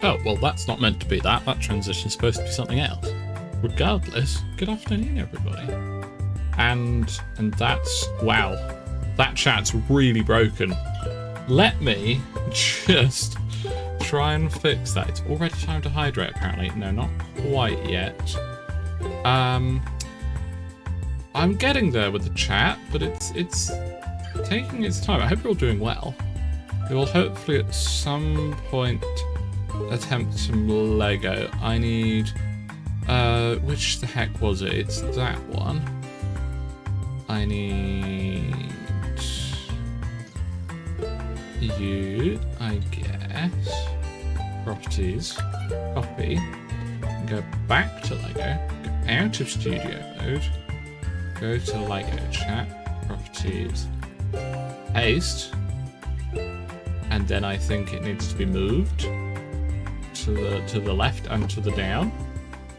Oh, well, that's not meant to be that. That transition's supposed to be something else. Regardless, good afternoon, everybody. And that's... wow. That chat's really broken. Let me just try and fix that. It's already time to hydrate, apparently. No, not quite yet. I'm getting there with the chat, but it's taking its time. I hope you're all doing well. We will hopefully at some point attempt some Lego. I need... which the heck was it? It's that one. I need... you, I guess. Properties. Copy. Go back to Lego. Go out of studio mode. Go to Lego chat. Properties. Paste. And then I think it needs to be moved to the left and to the down.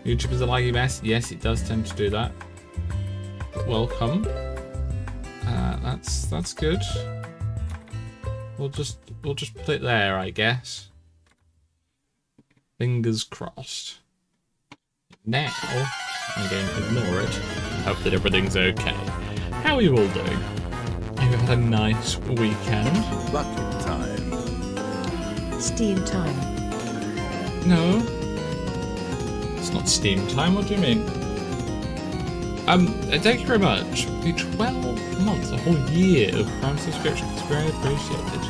YouTube is a laggy mess. Yes, it does tend to do that. Welcome. That's good. We'll just put it there, I guess. Fingers crossed. Now I'm going to ignore it. Hope that everything's okay. How are you all doing? Have you had a nice weekend? Bucket time. Steam time. No. It's not Steam time, what do you mean? Thank you very much. The 12 months, a whole year of Prime subscription is very appreciated.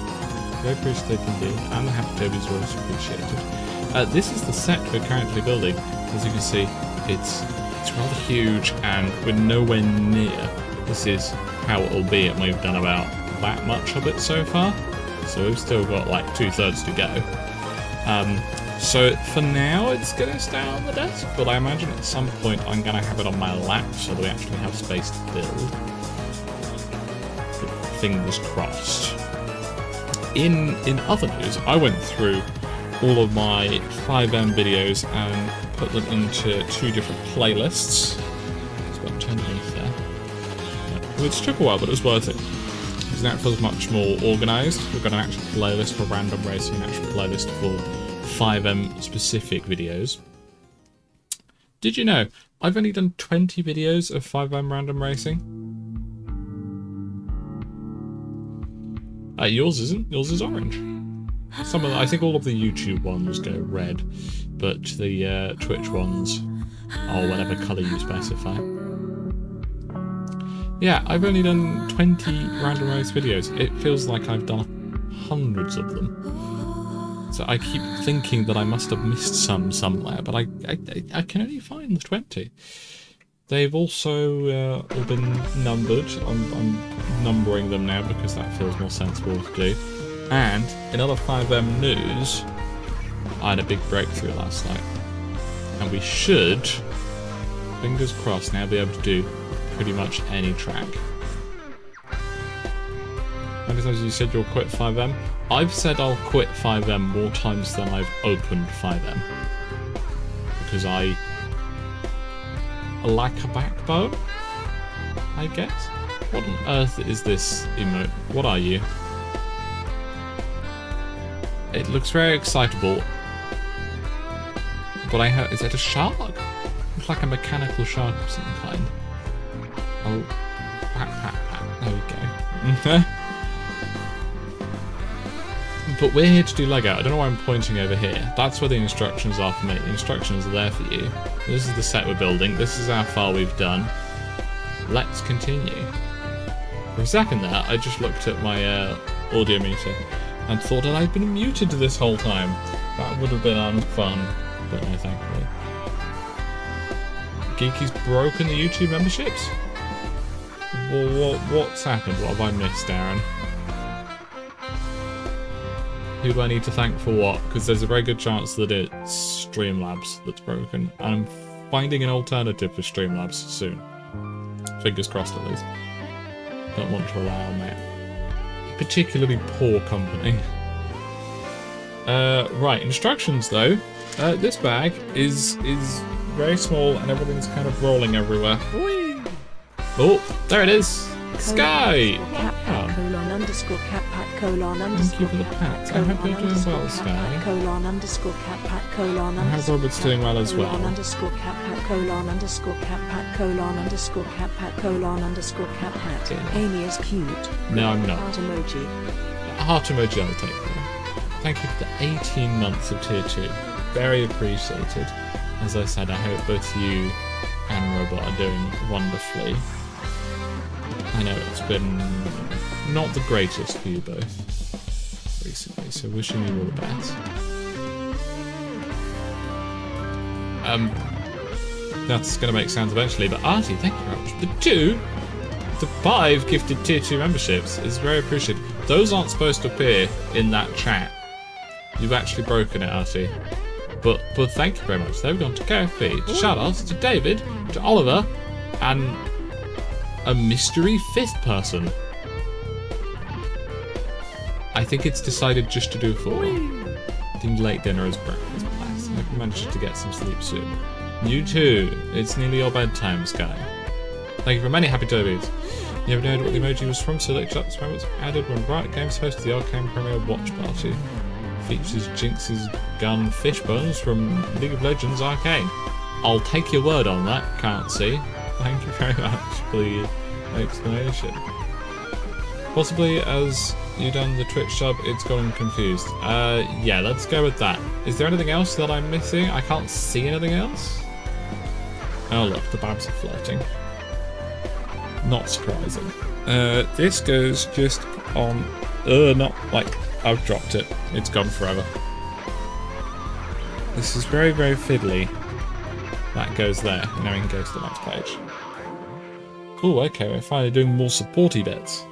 Very appreciated indeed. And the Happy Tobies are also appreciated. This is the set we're currently building. As you can see, it's rather huge and we're nowhere near. This is how it will be, and we've done about that much of it so far. So we've still got like 2/3 to go. So for now, it's going to stay on the desk, but I imagine at some point I'm going to have it on my lap so that we actually have space to build. Fingers crossed. In other news, I went through all of my 5M videos and put them into 2 different playlists. It's got underneath there. Which took a while, but it was worth it. Because now it feels much more organised. We've got an actual playlist for random racing, an actual playlist for 5M specific videos. Did you know I've only done 20 videos of 5M random racing? Yours isn't. Yours is orange. Some of I think all of the YouTube ones go red, but the Twitch ones are whatever colour you specify. Yeah, I've only done 20 random race videos. It feels like I've done hundreds of them. So I keep thinking that I must have missed some somewhere, but I can only find the 20. They've also all been numbered. I'm numbering them now because that feels more sensible to do. And in other 5M news, I had a big breakthrough last night. And we should, fingers crossed, now be able to do pretty much any track. How many times you said you'll quit 5M? I've said I'll quit 5M more times than I've opened 5M. Because I lack a backbone, I guess? What on earth is this emote? What are you? It looks very excitable. But I heard, is it a shark? It looks like a mechanical shark of some kind. Oh, pat, pat, pat. There we go. But we're here to do Lego. I don't know why I'm pointing over here. That's where the instructions are for me. The instructions are there for you. This is the set we're building. This is how far we've done. Let's continue. For a second there, I just looked at my audio meter and thought that I'd been muted this whole time. That would have been unfun, but no, thankfully. Geeky's broken the YouTube memberships? Well, what's happened? What have I missed, Darren? Who do I need to thank for what? Because there's a very good chance that it's Streamlabs that's broken. And I'm finding an alternative for Streamlabs soon. Fingers crossed at least. Don't want to rely on that. Particularly poor company. Right, instructions though. This bag is very small and everything's kind of rolling everywhere. Whee! Oh, there it is! Sky! Wow. underscore cat pat colon Thank you underscore for the cat pats. I colon hope you're doing underscore well, cat Sky. pat colon underscore cat pat colon I hope underscore Robert's cat doing well as colon well. underscore cat pat colon underscore cat pat colon underscore cat pat colon underscore cat pat. Yeah. Amy is cute. No, I'm not. Heart emoji. Heart emoji, I'll take that. Thank you for the 18 months of tier 2. Very appreciated. As I said, I hope both you and Robot are doing wonderfully. I know it's been not the greatest for you both recently, so wishing you all the best. That's going to make sounds eventually, but Artie, thank you very much. The 5 gifted tier 2 memberships is very appreciated. Those aren't supposed to appear in that chat. You've actually broken it, Artie. But thank you very much. They've gone to KFP, to shoutouts, to David, to Oliver, and a mystery 5th person. I think it's decided just to do 4. I think late dinner is breakfast class. I hope you managed to get some sleep soon. You too. It's nearly your bedtime, Sky. Thank you for many happy Tobies. You ever know what the emoji was from? So look up this moment added when Riot Games hosted the Arcane Premier Watch Party. Features Jinx's gun Fishbones from League of Legends Arcane. I'll take your word on that, can't see. Thank you very much for the explanation. Possibly as you done the Twitch sub, it's gotten confused. Yeah, let's go with that. Is there anything else that I'm missing? I can't see anything else. Oh look, the Babs are flirting. Not surprising. This goes just on... not like... I've dropped it. It's gone forever. This is very, very fiddly. That goes there. And now we can go to the next page. Oh, okay, we're finally doing more supporty bits.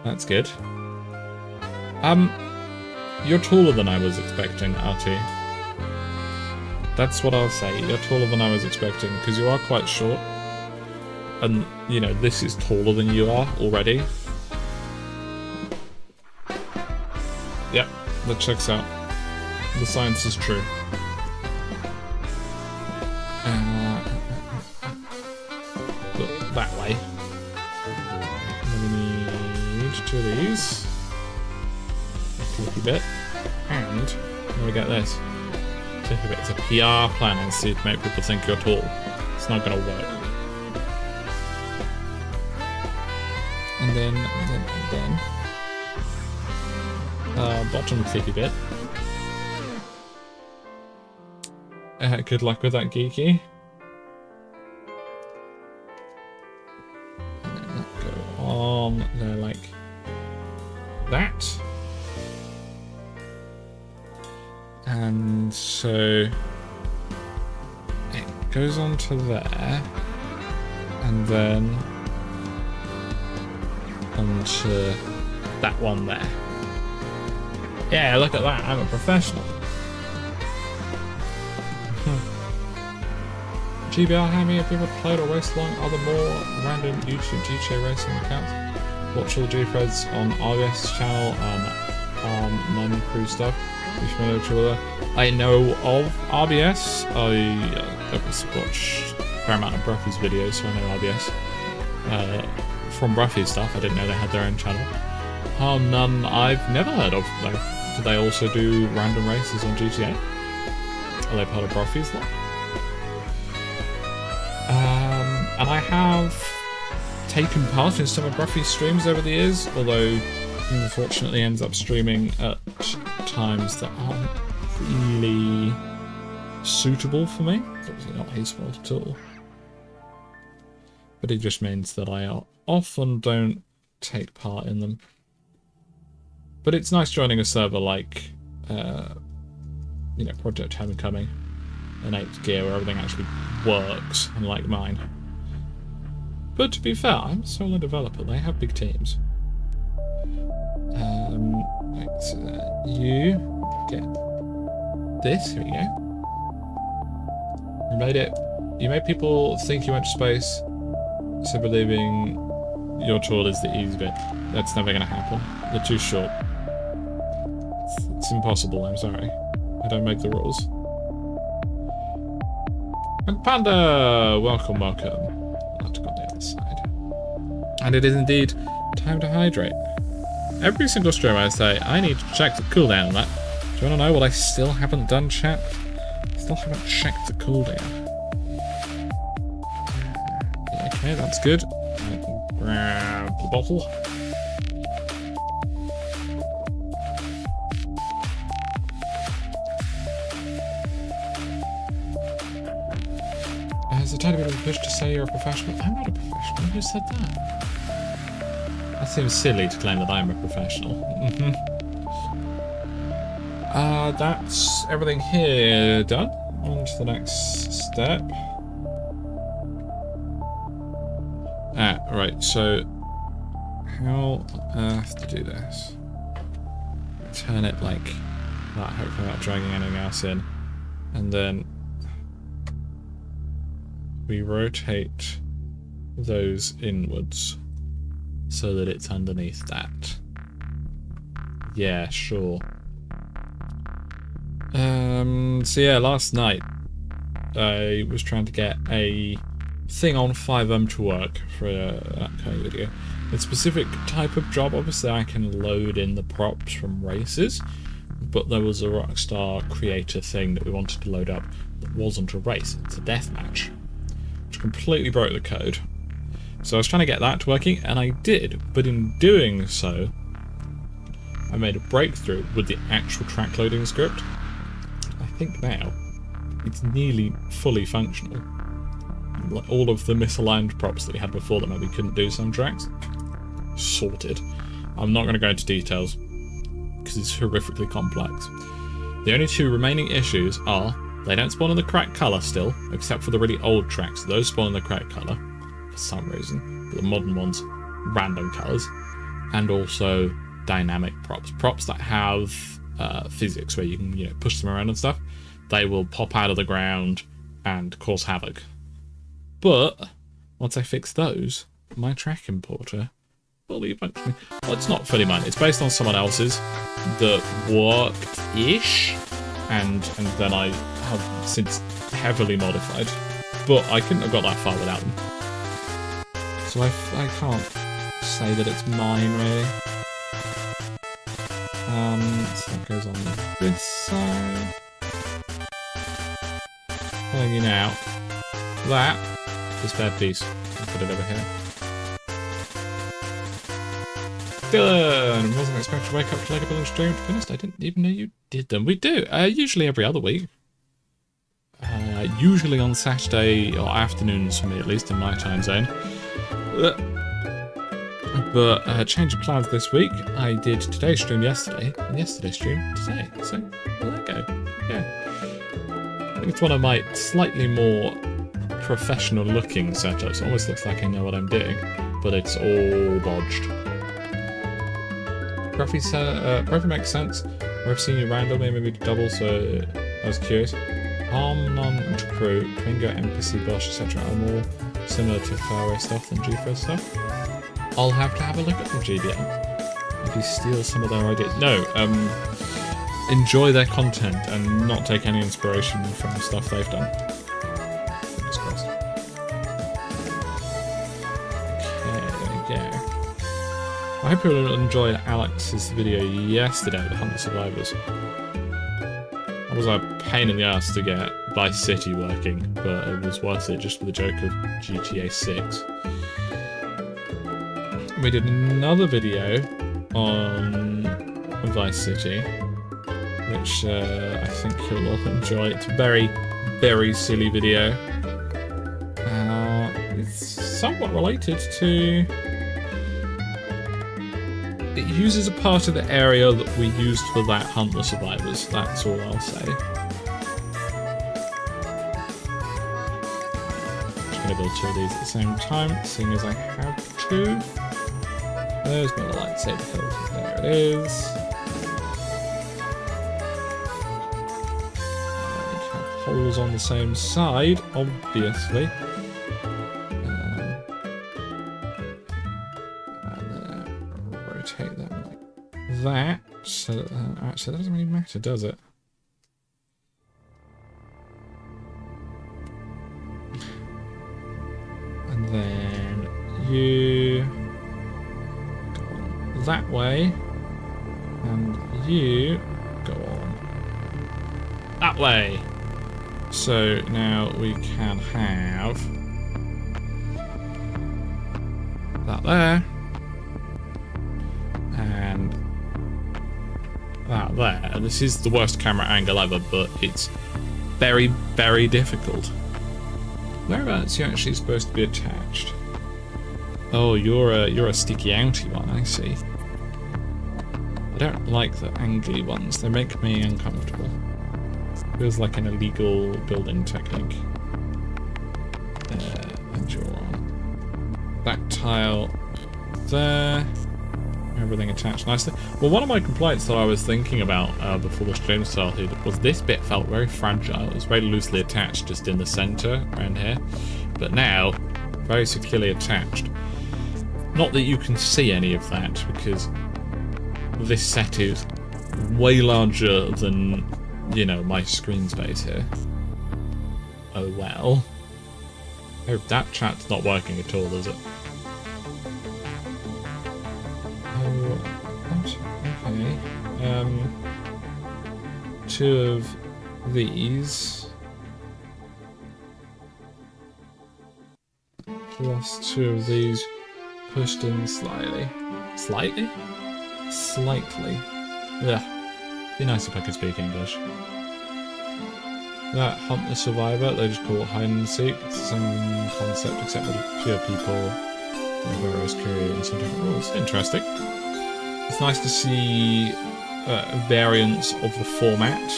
That's good. You're taller than I was expecting, Artie. That's what I'll say. You're taller than I was expecting, because you are quite short. And, you know, this is taller than you are already. Yep, that checks out. The science is true. Look that way. Then we need 2 of these. A clicky bit. And let me get this. Clicky bit. It's a PR plan and see to make people think you're tall. It's not gonna work. And then. Bottom clicky bit. Good luck with that, Geeky. And then that go on there like that. And so it goes on to there. And then onto that one there. Yeah, look at that, I'm a professional. GBR, how many have you ever played or raced along other more random YouTube DJ racing accounts? Watch all the G-Threads on RBS channel and Money Crew stuff. Are you familiar with other? I know of RBS. I watch a fair amount of Bruffy's videos, so I know RBS. From Bruffy's stuff, I didn't know they had their own channel. None I've never heard of, though. Do they also do random races on GTA? Are they part of Bruffy's lot? And I have taken part in some of Bruffy's streams over the years, although he unfortunately ends up streaming at times that aren't really suitable for me. It's obviously not his fault at all. But it just means that I often don't take part in them. But it's nice joining a server like, you know, Project Homecoming and 8th Gear, where everything actually works, unlike mine. But to be fair, I'm a solo developer. They have big teams. Right, so you get this. Here we go. You made it. You made people think you went to space, so believing your tool is the easy bit. That's never going to happen. You're too short. It's impossible, I'm sorry. I don't make the rules. And Panda! Welcome, welcome. I'll have to go on the other side. And it is indeed time to hydrate. Every single stream I say, I need to check the cooldown on that. Do you want to know what I still haven't done, chat? Still haven't checked the cooldown. Okay, that's good. Grab the bottle. There's a tiny bit of a push to say you're a professional. I'm not a professional. Who said that? That seems silly to claim that I'm a professional. That's everything here done. On to the next step. Right, so how on earth to do this? Turn it like that, hopefully not dragging anything else in. And then we rotate those inwards so that it's underneath that. Yeah, sure. So yeah, last night I was trying to get a thing on 5M to work for that kind of video. A specific type of job, obviously I can load in the props from races, but there was a Rockstar creator thing that we wanted to load up that wasn't a race, it's a deathmatch, which completely broke the code. So I was trying to get that working, and I did, but in doing so, I made a breakthrough with the actual track loading script. I think now it's nearly fully functional. Like all of the misaligned props that we had before that maybe couldn't do some tracks, sorted. I'm not going to go into details because it's horrifically complex. The only two remaining issues are they don't spawn in the correct colour still, except for the really old tracks. Those spawn in the correct colour for some reason, but the modern ones, random colours, and also dynamic props. Props that have physics where you can, push them around and stuff. They will pop out of the ground and cause havoc. But once I fix those, my track importer fully functioning. Well, it's not fully mine. It's based on someone else's that worked-ish, and then I have since heavily modified. But I couldn't have got that far without them. So I can't say that it's mine, really. So that goes on this side. Telling you now, that is a spare piece. I'll put it over here. Dylan! Wasn't expecting to wake up to Lego Building stream. To be honest, I didn't even know you did them. We do. Usually every other week. Usually on Saturday or afternoons for me, at least in my time zone. But change of plans this week. I did today's stream yesterday, and yesterday's stream today. So there you go. Yeah. I think it's one of my slightly more professional looking setups. It almost looks like I know what I'm doing, but it's all bodged. Graphy makes sense. I've seen you randomly, maybe double, so I was curious. Harmon and Crew, Twingo, NPC, Bosch, etc. are more similar to faraway stuff than GeForce stuff. I'll have to have a look at the GBL. Maybe steal some of their ideas. No, enjoy their content and not take any inspiration from stuff they've done. Fingers crossed. Okay, there we go. I hope you enjoyed Alex's video yesterday, the Hunt the Survivors. That was a pain in the ass to get Vice City working, but it was worth it just for the joke of GTA 6. We did another video on Vice City, which I think you'll all enjoy. It's a very, very silly video. It's somewhat related to... It uses a part of the area that we used for that Hunt the Survivors, that's all I'll say. Just gonna build two of these at the same time, seeing as I have to. There's my lightsaber filter, there it is. And have holes on the same side, obviously. Rotate them like that, so that actually that doesn't really matter, does it? And then you go on that way, you go on that way. So now we can have that there. And that there. This is the worst camera angle ever, but it's very, very difficult. Whereabouts are you actually supposed to be attached? Oh, you're a sticky outy one, I see. I don't like the angly ones. They make me uncomfortable. Feels like an illegal building technique. And you're on that tile there. Everything attached nicely. Well, one of my complaints that I was thinking about before the stream started was this bit felt very fragile. It was very loosely attached just in the center around here. But now, very securely attached. Not that you can see any of that, because this set is way larger than, you know, my screen space here. Oh well. Oh, that chat's not working at all, is it? Oh, what? Okay. Two of these. Plus two of these. Pushed in slightly. Slightly? Slightly. Yeah. Be nice if I could speak English. That Hunt the Survivor, they just call it hide and seek. It's the same concept except with fewer people and various creators and different rules. Interesting. It's nice to see variants of the format.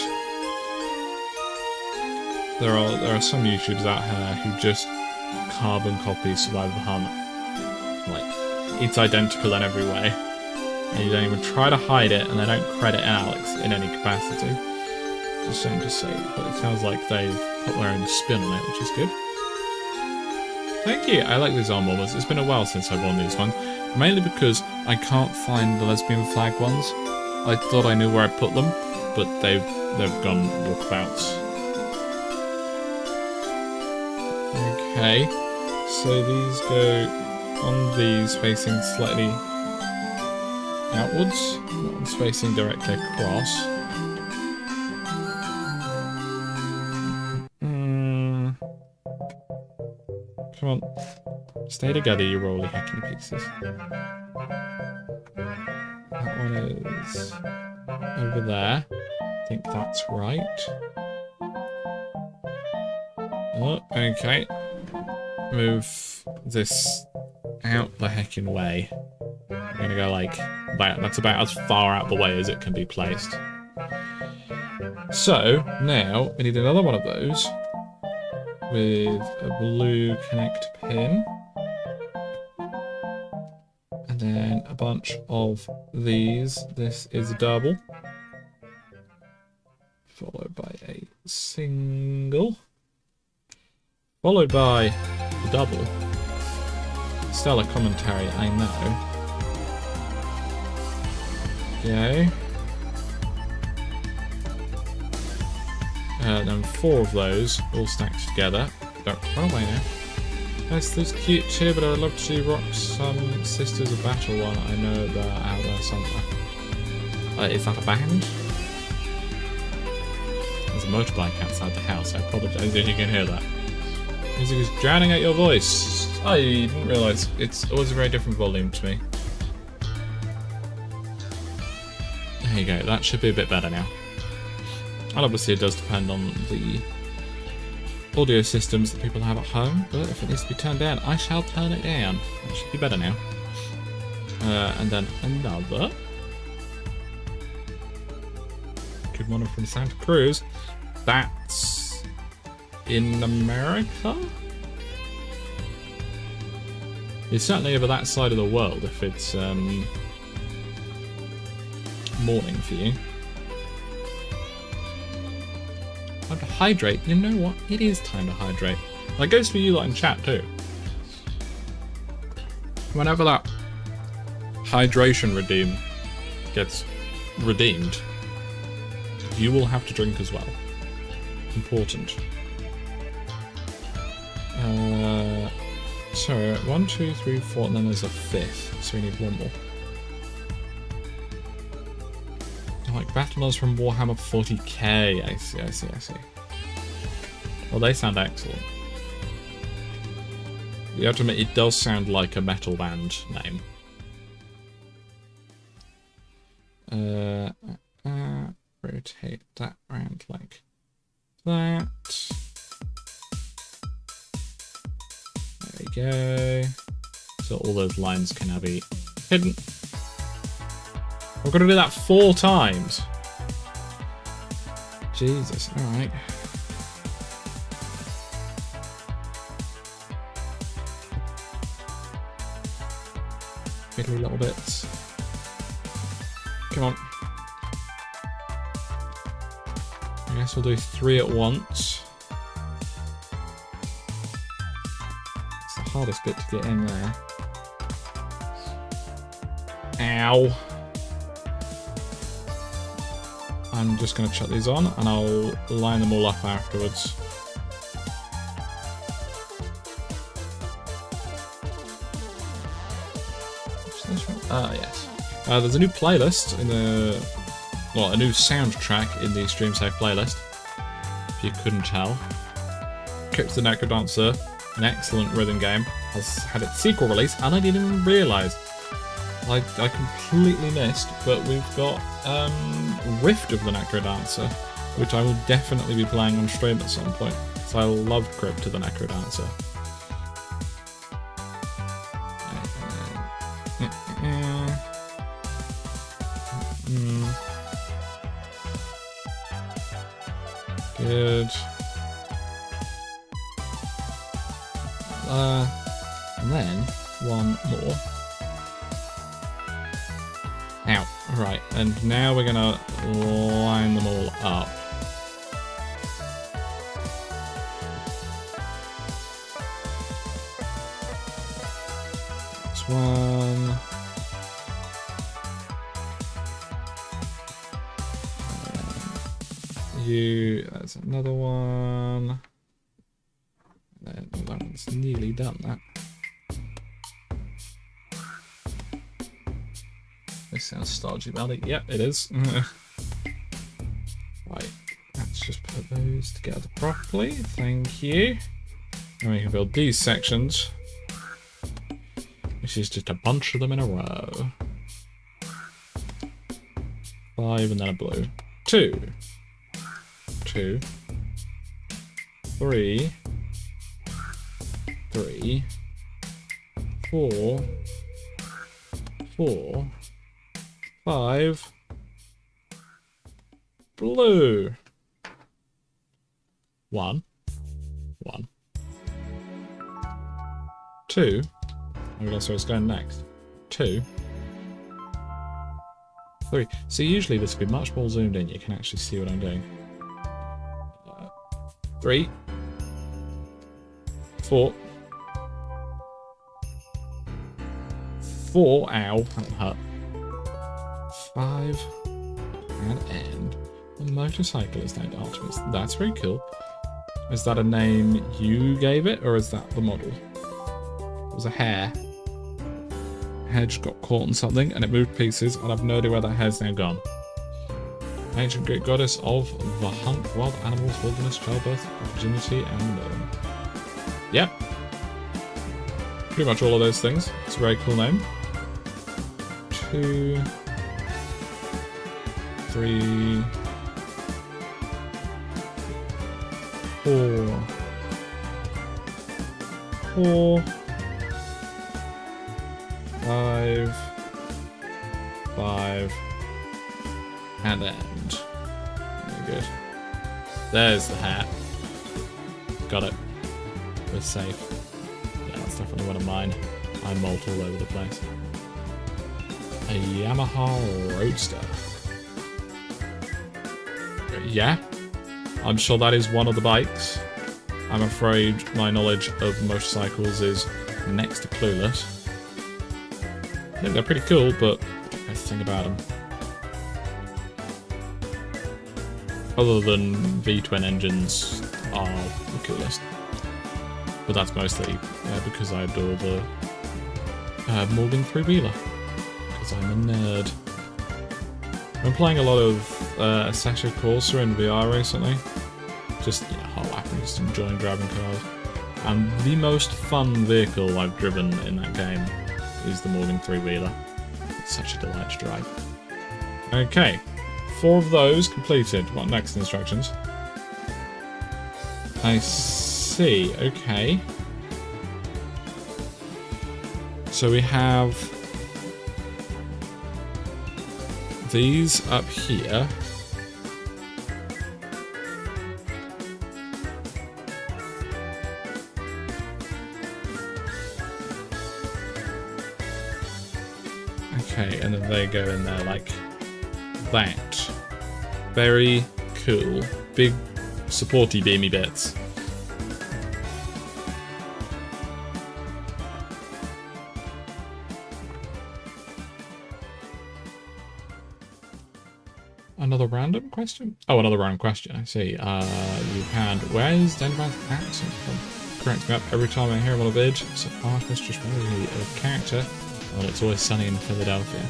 There are some YouTubers out here who just carbon copy Survivor the Hunt. Like, it's identical in every way. And you don't even try to hide it, and they don't credit Alex in any capacity. Just shame to say, but it sounds like they've put their own spin on it, which is good. Thank you, I like these arm warmers. It's been a while since I've worn these ones. Mainly because I can't find the lesbian flag ones. I thought I knew where I put them, but they've gone walkabouts. Okay, so these go on these facing slightly outwards, one's facing directly across. Come on, stay together, you roly hacking pieces. That one is over there. I think that's right. Oh, okay. Move this out the heckin' way. I'm gonna go like that. That's about as far out the way as it can be placed. So now we need another one of those with a blue connect pin, and then a bunch of these. This is a double, followed by a single, followed by a double. Stellar commentary, I know. Okay. Then 4 of those, all stacked together. Don't run away now. This is cute too, but I'd love to rock some Sisters of Battle one. I know they're out there somewhere. Is that a band? There's a motorbike outside the house. I apologise if you can hear that. Music is drowning out your voice. I didn't realise. It's always a very different volume to me. There you go. That should be a bit better now. And obviously it does depend on the audio systems that people have at home, but if it needs to be turned down, I shall turn it down. It should be better now. And then another. Good morning from Santa Cruz. That's in America? It's certainly over that side of the world if it's morning for you. Time to hydrate. You know what? It is time to hydrate. That goes for you lot in chat too. Whenever that hydration redeem gets redeemed, you will have to drink as well. Important. So 1, 2, 3, 4, and then there's a 5th, so we need one more. Oh, Battlers from Warhammer 40k. I see. Well, they sound excellent. You have to admit, it does sound like a metal band name. Rotate that around like that. There we go. So all those lines can now be hidden. We're going to do that 4 times. Jesus, alright. Fiddly little bits. Come on. I guess we'll do 3 at once. It's the hardest bit to get in there. Ow. I'm just going to chuck these on and I'll line them all up afterwards. Yes. There's a new playlist in the... Well, a new soundtrack in the Stream Safe playlist, if you couldn't tell. Crypt the Necrodancer, an excellent rhythm game, has had its sequel release, and I didn't even realise. I completely missed, but we've got Rift of the Necrodancer, which I will definitely be playing on stream at some point. So I love Crypt of the Necrodancer. Good. And then one more. Ow. Right, and now we're gonna line them all up. This one. There's another one. And then that one's nearly done that. This sounds stodgy about it. Yep, it is. Right, let's just put those together properly. Thank you. And we can build these sections, which is just a bunch of them in a row. 5 and then a blue. 2. 2, 3, 3, 4, 4, 5, blue. 1, 2. Oh, that's where it's going next. 2, 3. So usually this would be much more zoomed in. You can actually see what I'm doing. 3, 4, 4, ow, that hurt. 5, and end. The motorcycle is named Artemis. That's very cool. Is that a name you gave it, or is that the model? It was a hare. Hedge got caught in something, and it moved pieces, and I've no idea where that hare's now gone. Ancient Greek goddess of the hunt, wild animals, wilderness, childbirth, virginity, and murder. Yep. Pretty much all of those things. It's a very cool name. 2, 3, 4, 4, 5, 5, and end. Very good. There's the hat. Got it. We're safe. Yeah, that's definitely one of mine. I molt all over the place. A Yamaha Roadster. Yeah, I'm sure that is one of the bikes. I'm afraid my knowledge of motorcycles is next to clueless. I think they're pretty cool, but that's the thing about them. Other than V-twin engines are the coolest. But that's mostly because I adore the Morgan three-wheeler. Because I'm a nerd. I'm playing a lot of Sasha Corsa in VR recently. Just, I'm just enjoying driving cars. And the most fun vehicle I've driven in that game is the Morgan three-wheeler. It's such a delight to drive. Okay, 4 of those completed. What next instructions? I see, okay. So we have these up here. Okay, and then they go in there like that. Very cool. Big supporty beamy bits. Another random question? Oh, another random question, I see. You've had, where's Denver's accent from? Correct me up every time I hear him on a vid. So Artemis just really a character. Well, it's always sunny in Philadelphia.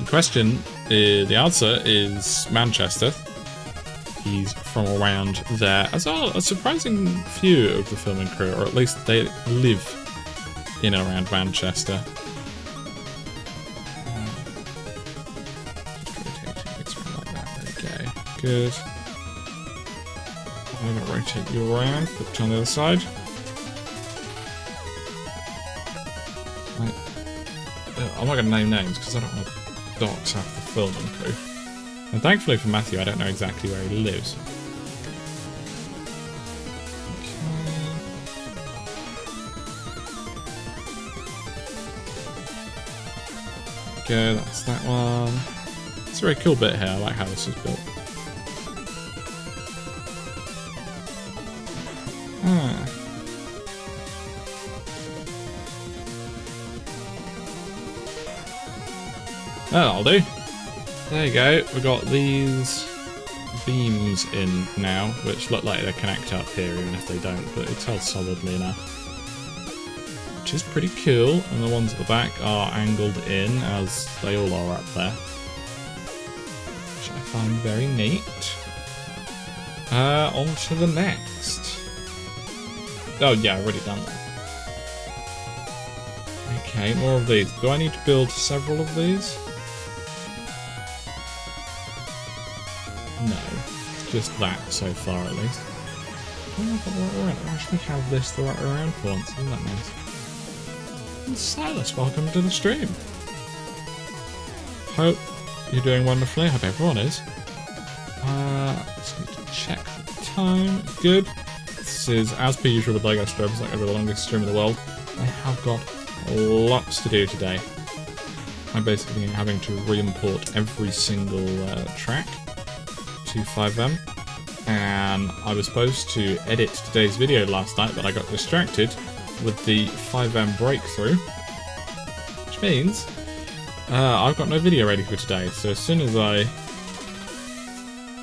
Question, the answer is Manchester. He's from around there. As well, a surprising few of the filming crew, or at least they live in and around Manchester. Good. I'm gonna rotate you around, put it on the other side. Right. I'm not gonna name names because I don't want to dox half the filming crew. And thankfully for Matthew, I don't know exactly where he lives. Okay, that's that one. It's a very cool bit here. I like how this is built. That'll do. There you go. We've got these beams in now, which look like they connect up here, even if they don't, but it's held solidly enough. Which is pretty cool, and the ones at the back are angled in, as they all are up there. Which I find very neat. On to the next. Oh yeah, I've already done that. Okay, more of these. Do I need to build several of these? No, just that so far at least. I don't know if I'm the right way around. I actually have this the right way around for once, isn't that nice? And Silas, welcome to the stream. Hope you're doing wonderfully. I hope everyone is. Just need to check the time. Good. This is, as per usual with LEGO streams, like over the longest stream in the world. I have got lots to do today. I'm basically having to re-import every single track to 5M, and I was supposed to edit today's video last night, but I got distracted with the 5M breakthrough, which means I've got no video ready for today. So as soon as I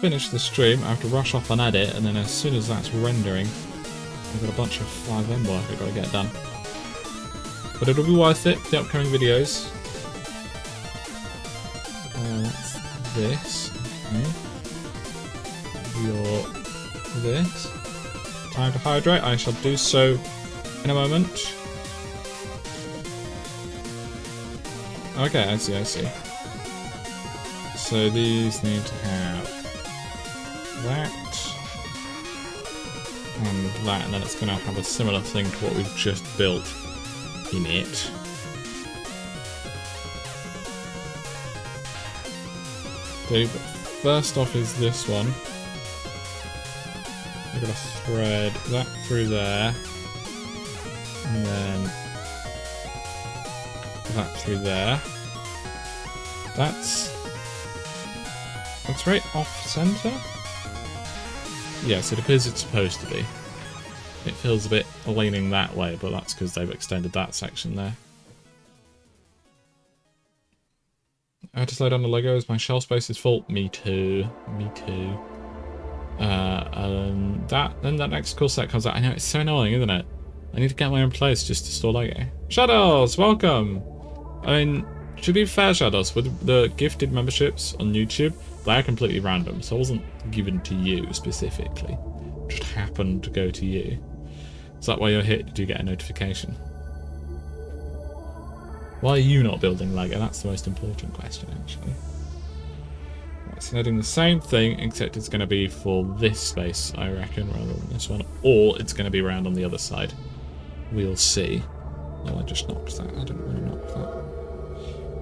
finish the stream, I have to rush off and edit, and then as soon as that's rendering, I've got a bunch of 5M work I've got to get done. But it'll be worth it for the upcoming videos. That's this. Okay. Your this. Time to hydrate. I shall do so in a moment. Okay, I see, I see. So these need to have that and that, and then it's going to have a similar thing to what we've just built in it. Okay, but first off is this one. I've got to thread that through there, and then that through there. That's right off center. Yes, it appears it's supposed to be. It feels a bit leaning that way, but that's because they've extended that section there. I had to slow down the Legos. My shelf space is full. Me too. Me too. Then that next cool set comes out. I know, it's so annoying, isn't it? I need to get my own place just to store Lego. Shadows, welcome! I mean, To be fair, Shadows, with the gifted memberships on YouTube, they're completely random, so it wasn't given to you specifically. It just happened to go to you. So that way you're hit, did you get a notification? Why are you not building Lego? That's the most important question, actually. Right, so they're doing the same thing, except it's going to be for this space, I reckon, rather than this one. Or it's going to be around on the other side. We'll see. Oh, I just knocked that. I didn't really knock that.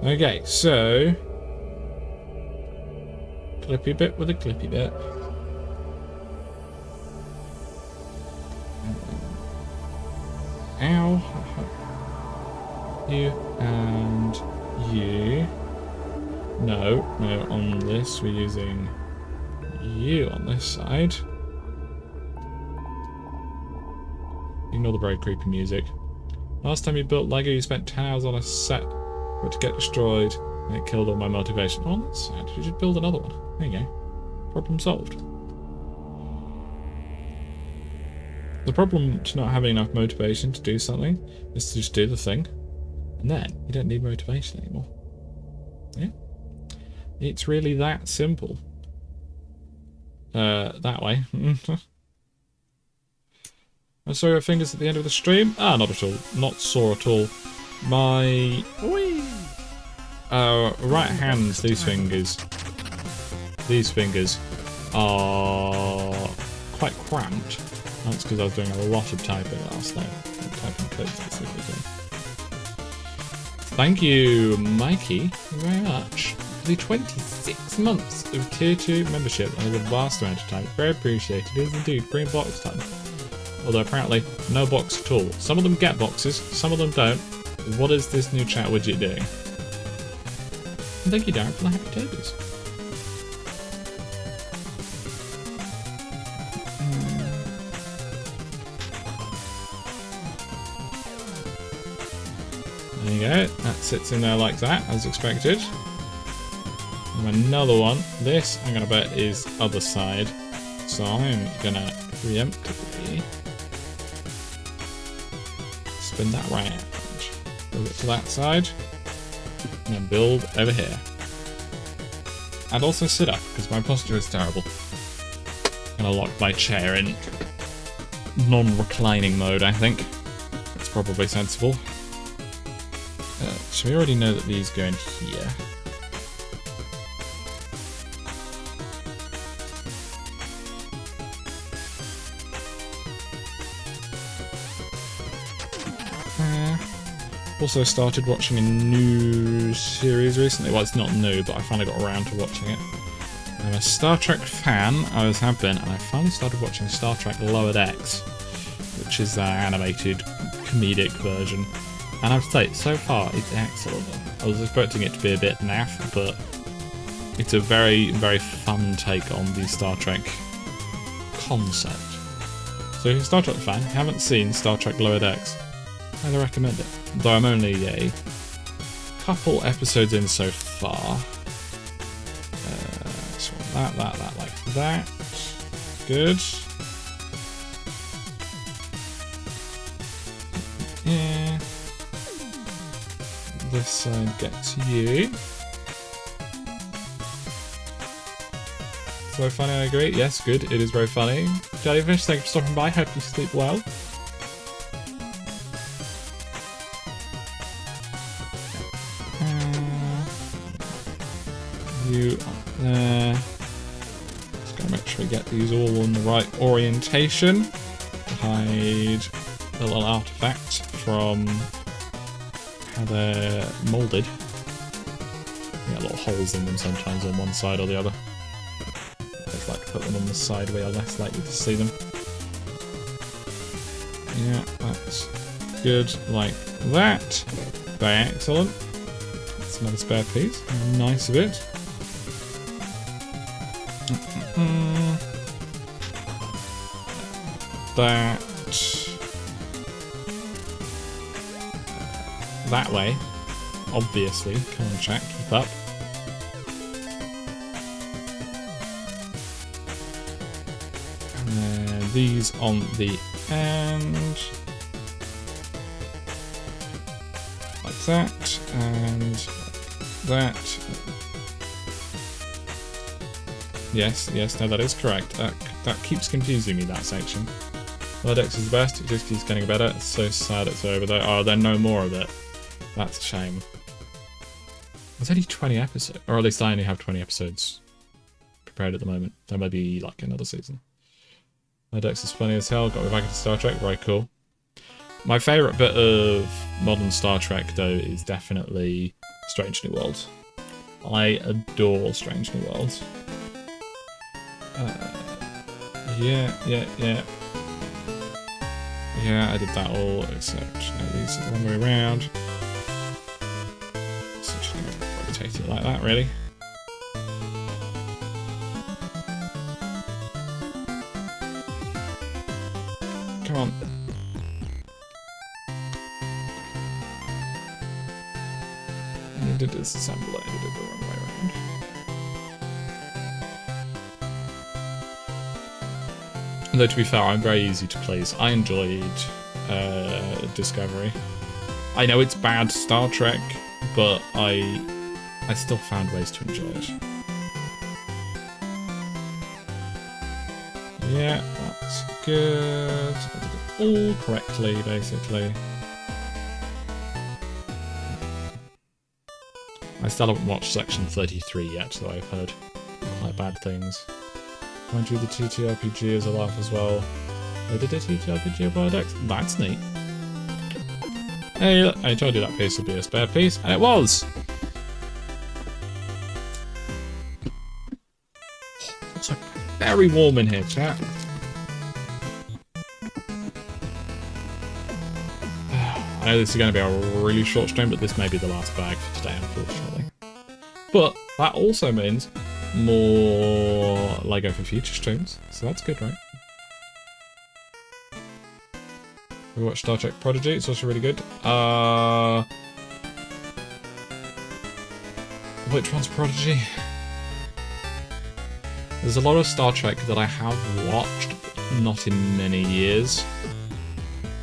Okay, so... clippy bit with a clippy bit. Ow. You and you. No, on this we're using you on this side. Ignore the very creepy music. Last time you built Lego, you spent 10 hours on a set for it to get destroyed, and it killed all my motivation. Oh, that's sad. You should build another one. There you go. Problem solved. The problem to not having enough motivation to do something is to just do the thing, and then you don't need motivation anymore. Yeah. It's really that simple. That way. I saw your fingers at the end of the stream. Ah, not at all. Not sore at all. My right hands, these fingers are quite cramped. That's because I was doing a lot of typing last night. Typing code specifically. Thank you, Mikey, very much. For the 26 months of Tier 2 membership over a vast amount of time. Very appreciated. It is indeed green box time. Although apparently no box at all. Some of them get boxes, some of them don't. What is this new chat widget doing? And thank you, Darren, for the happy toes. There you go. That sits in there like that, as expected. And another one. This, I'm going to bet, is other side. So I'm going to preemptively spin that round. Build it to that side. And then build over here. And also sit up, because my posture is terrible. I'm going to lock my chair in non-reclining mode, I think. That's probably sensible. So we already know that these go in here. Also started watching a new series recently. Well, it's not new, but I finally got around to watching it. I'm a Star Trek fan, I always have been, and I finally started watching Star Trek Lower Decks, which is their animated comedic version. And I have to say, so far, it's excellent. I was expecting it to be a bit naff, but it's a very, very fun take on the Star Trek concept. So if you're a Star Trek fan, haven't seen Star Trek Lower Decks, I'd recommend it. Though I'm only a couple episodes in so far. So that like that. Good. Yeah. This side gets you. So funny, I agree. Yes, good. It is very funny. Jellyfish, thank you for stopping by. Hope you sleep well. You up there. Just gotta make sure we get these all in the right orientation. Hide the little artifact from how they're moulded. You get little holes in them sometimes on one side or the other. I just like to put them on the side where you're less likely to see them. Yeah, that's good like that. Very excellent. That's another spare piece. Nice of it. That way, obviously. Come on, chat, keep up. And then these on the end, like that, and like that. Yes, no, that is correct. That keeps confusing me, that section. Verdex is the best, it just keeps getting better. It's so sad it's over though. Oh, then no more of it. That's a shame. There's only 20 episodes, or at least I only have 20 episodes prepared at the moment. There might be like another season. Verdex is funny as hell, got me back into Star Trek, very cool. My favourite bit of modern Star Trek though is definitely Strange New Worlds. I adore Strange New Worlds. Yeah, I did that all, except these are the one way around. So just gonna rotate it like that, really. Come on. I need to disassemble it, I did it the wrong way around. Though to be fair, I'm very easy to please. I enjoyed Discovery. I know it's bad Star Trek, but I still found ways to enjoy it. Yeah, that's good. I did it all correctly, basically. I still haven't watched section 33 yet, though I've heard quite bad things. Mind you, the TTRPG is a laugh as well. They did a TTRPG of Verdex? That's neat. Hey, I told you that piece would be a spare piece, and it was! It's like very warm in here, chat. I know this is going to be a really short stream, but this may be the last bag for today, unfortunately. But that also means more LEGO for future streams, so that's good, right? We watched Star Trek Prodigy, it's also really good. Which one's Prodigy? There's a lot of Star Trek that I have watched, but not in many years,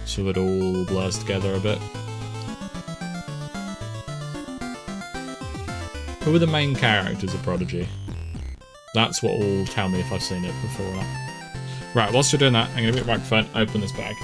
so it all blurs together a bit. Who are the main characters of Prodigy? That's what will tell me if I've seen it before or not. Right, whilst you're doing that, I'm going to get the microphone, open this bag.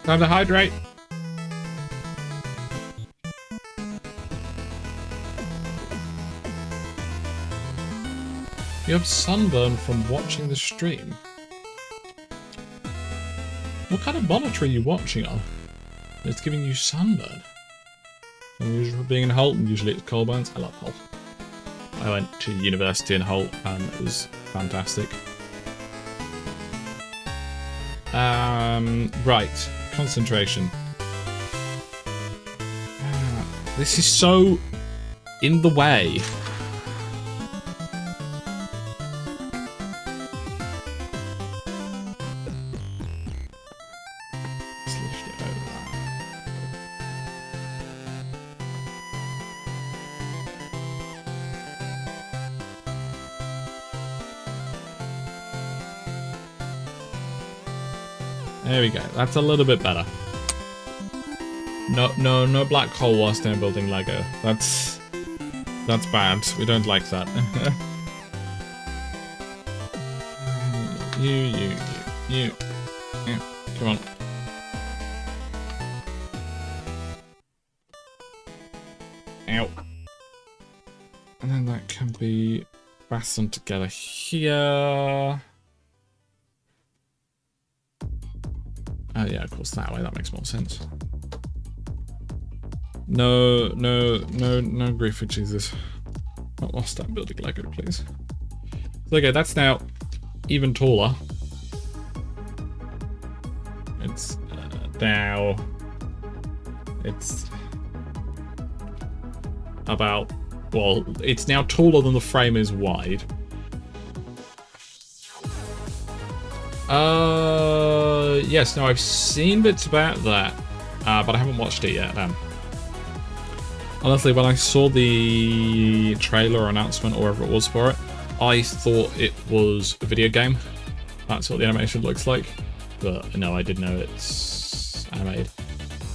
Time to hydrate. You have sunburn from watching the stream. What kind of monitor are you watching on? It's giving you sunburn. Unusual for being in Holt, and usually it's Colburns. I love Holt. I went to university in Holt and it was fantastic. Right. Concentration. This is so in the way. Let's lift it over that. There we go. That's a little bit better. No black hole whilst I'm building Lego. That's bad. We don't like that. You. Yeah, come on. Ow. And then that can be fastened together here. Oh yeah, of course that way. That makes more sense. No grief for Jesus. Not while start building Lego, please. So, okay, that's now even taller. It's now... It's about... Well, it's now taller than the frame is wide. Yes, no, I've seen bits about that, but I haven't watched it yet. Honestly, when I saw the trailer or announcement or whatever it was for it, I thought it was a video game. That's what the animation looks like. But no, I did know it's animated.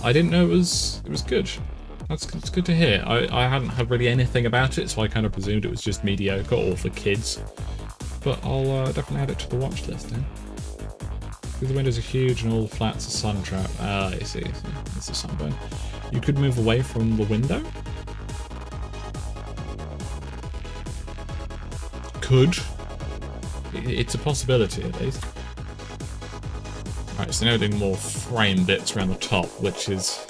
I didn't know it was good. It's good to hear. I hadn't heard really anything about it, so I kind of presumed it was just mediocre or for kids. But I'll definitely add it to the watch list then. Because the windows are huge and all the flats are sun trap. I see. It's a sunburn. You could move away from the window? Could. It's a possibility at least. Alright, so now we're doing more frame bits around the top, which is...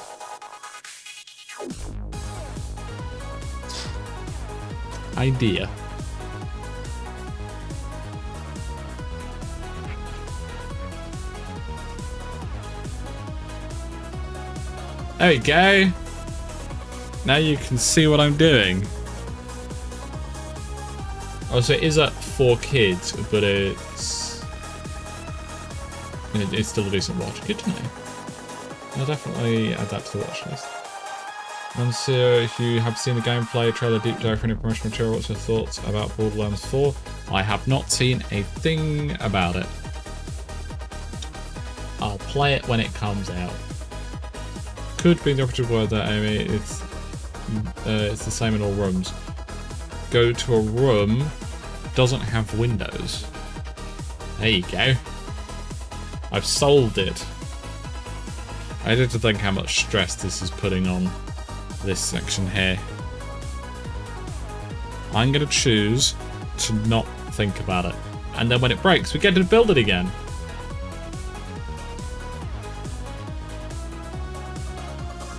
idea. There we go. Now you can see what I'm doing. Oh, so it is up for kids, but it's still a decent watch. Good to know. I'll definitely add that to the watch list. And so, if you have seen the gameplay trailer, deep dive for any promotional material, what's your thoughts about Borderlands 4? I have not seen a thing about it. I'll play it when it comes out. Could be the operative word there, Amy. It's the same in all rooms. Go to a room, doesn't have windows. There you go. I've solved it. I did to think how much stress this is putting on this section here. I'm going to choose to not think about it. And then when it breaks, we get to build it again.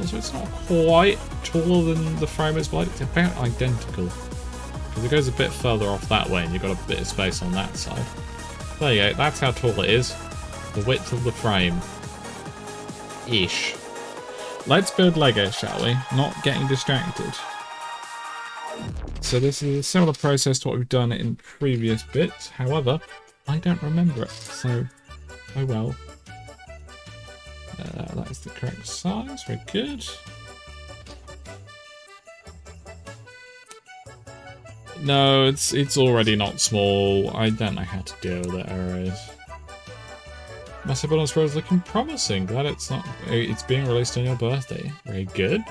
Also, it's not quite taller than the frame is, but it's about identical. Because it goes a bit further off that way, and you've got a bit of space on that side. There you go, that's how tall it is. The width of the frame. Ish. Let's build Lego, shall we? Not getting distracted. So this is a similar process to what we've done in previous bits. However, I don't remember it, so oh well. That is the correct size. Very good. No, it's already not small. I don't know how to deal with it, alright. Massive Bonus Road is looking promising. Glad it's being released on your birthday. Very good.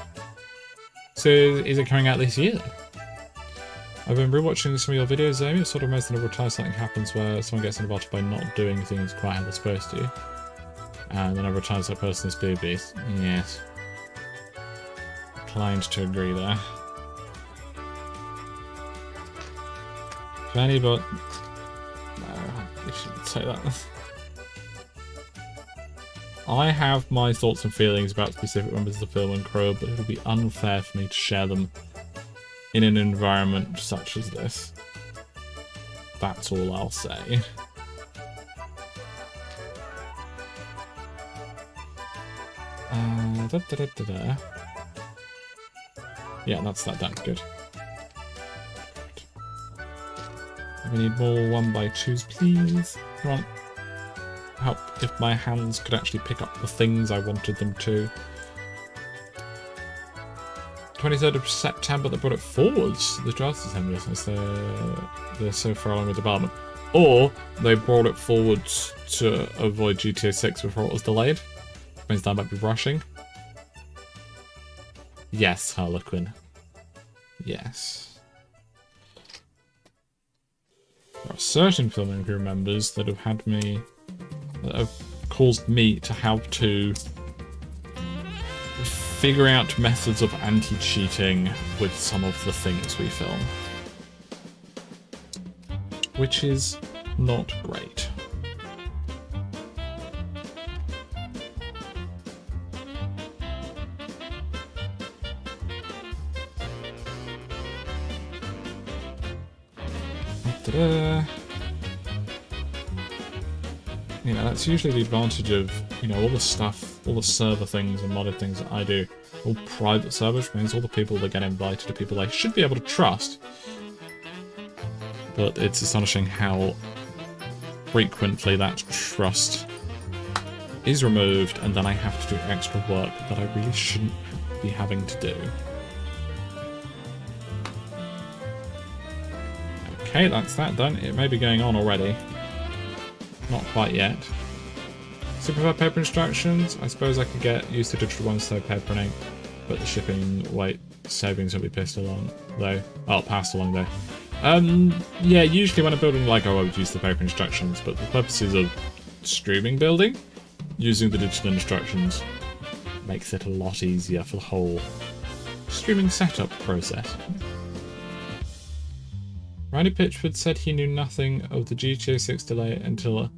So is it coming out this year? I've been rewatching some of your videos, Amy. It's sort of most of the time something happens where someone gets involved by not doing things quite how they're supposed to. And then every time that person is boobies. Yes. Inclined to agree there. Fanny, but no, you shouldn't say that. I have my thoughts and feelings about specific members of the film and crew, but it would be unfair for me to share them in an environment such as this. That's all I'll say. Yeah, that's that done. Good. We need more 1x2s, please. Come on. Help if my hands could actually pick up the things I wanted them to. 23rd of September, they brought it forwards to the draft assembly since they're so far along with development. Or they brought it forwards to avoid GTA 6 before it was delayed. Means that I might be rushing. Yes, Harlequin. Yes. There are certain filming crew members that have caused me to have to figure out methods of anti-cheating with some of the things we film. Which is not great. Da-da. You know, that's usually the advantage of, you know, all the stuff, all the server things and modded things that I do. All private servers, which means all the people that get invited are people I should be able to trust. But it's astonishing how frequently that trust is removed, and then I have to do extra work that I really shouldn't be having to do. Okay, that's that done. It may be going on already. Not quite yet. So prefer paper instructions. I suppose I could get used to digital ones, so paper and ink, but the shipping weight savings will be passed along though. Oh, passed along though. Yeah, usually when I'm building Lego I would use the paper instructions, but for purposes of streaming building, using the digital instructions makes it a lot easier for the whole streaming setup process. Randy Pitchford said he knew nothing of the GTA 6 delay until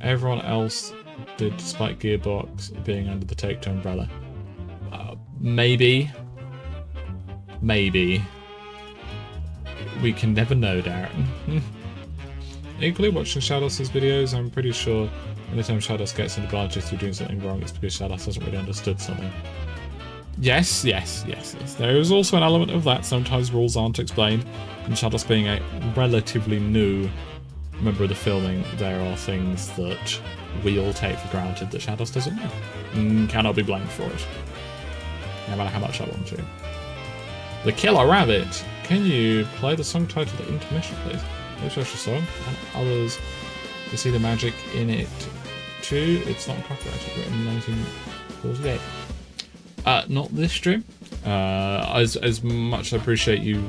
everyone else did, despite Gearbox being under the Take-Two umbrella. Maybe. Maybe. We can never know, Darren. Equally, watching Shados' videos, I'm pretty sure anytime Shados gets an advantage through doing something wrong, it's because Shados hasn't really understood something. Yes. There is also an element of that. Sometimes rules aren't explained. And Shados being a relatively new member of the filming, there are things that we all take for granted that Shados doesn't know. Cannot be blamed for it. No matter how much I want to. The Killer Rabbit. Can you play the song titled Intermission, please? No special song, and others to see the magic in it too. It's not copyrighted, written in 1948. Not this stream. As much as I appreciate you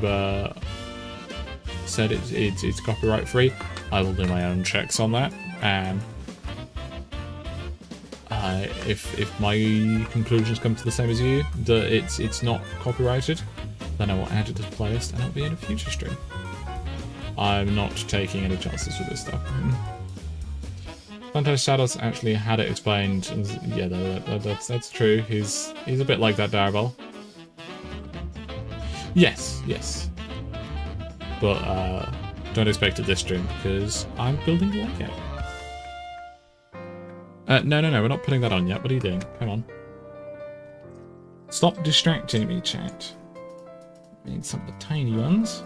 said it's copyright free, I will do my own checks on that. And if my conclusions come to the same as you, that it's not copyrighted, then I will add it to the playlist and it'll be in a future stream. I'm not taking any chances with this stuff. Sometimes Shadows actually had it explained. Yeah, that's true. He's a bit like that Darabelle. Yes. But don't expect it this stream because I'm building Lego. No, we're not putting that on yet. What are you doing? Come on. Stop distracting me, chat. I need some of the tiny ones.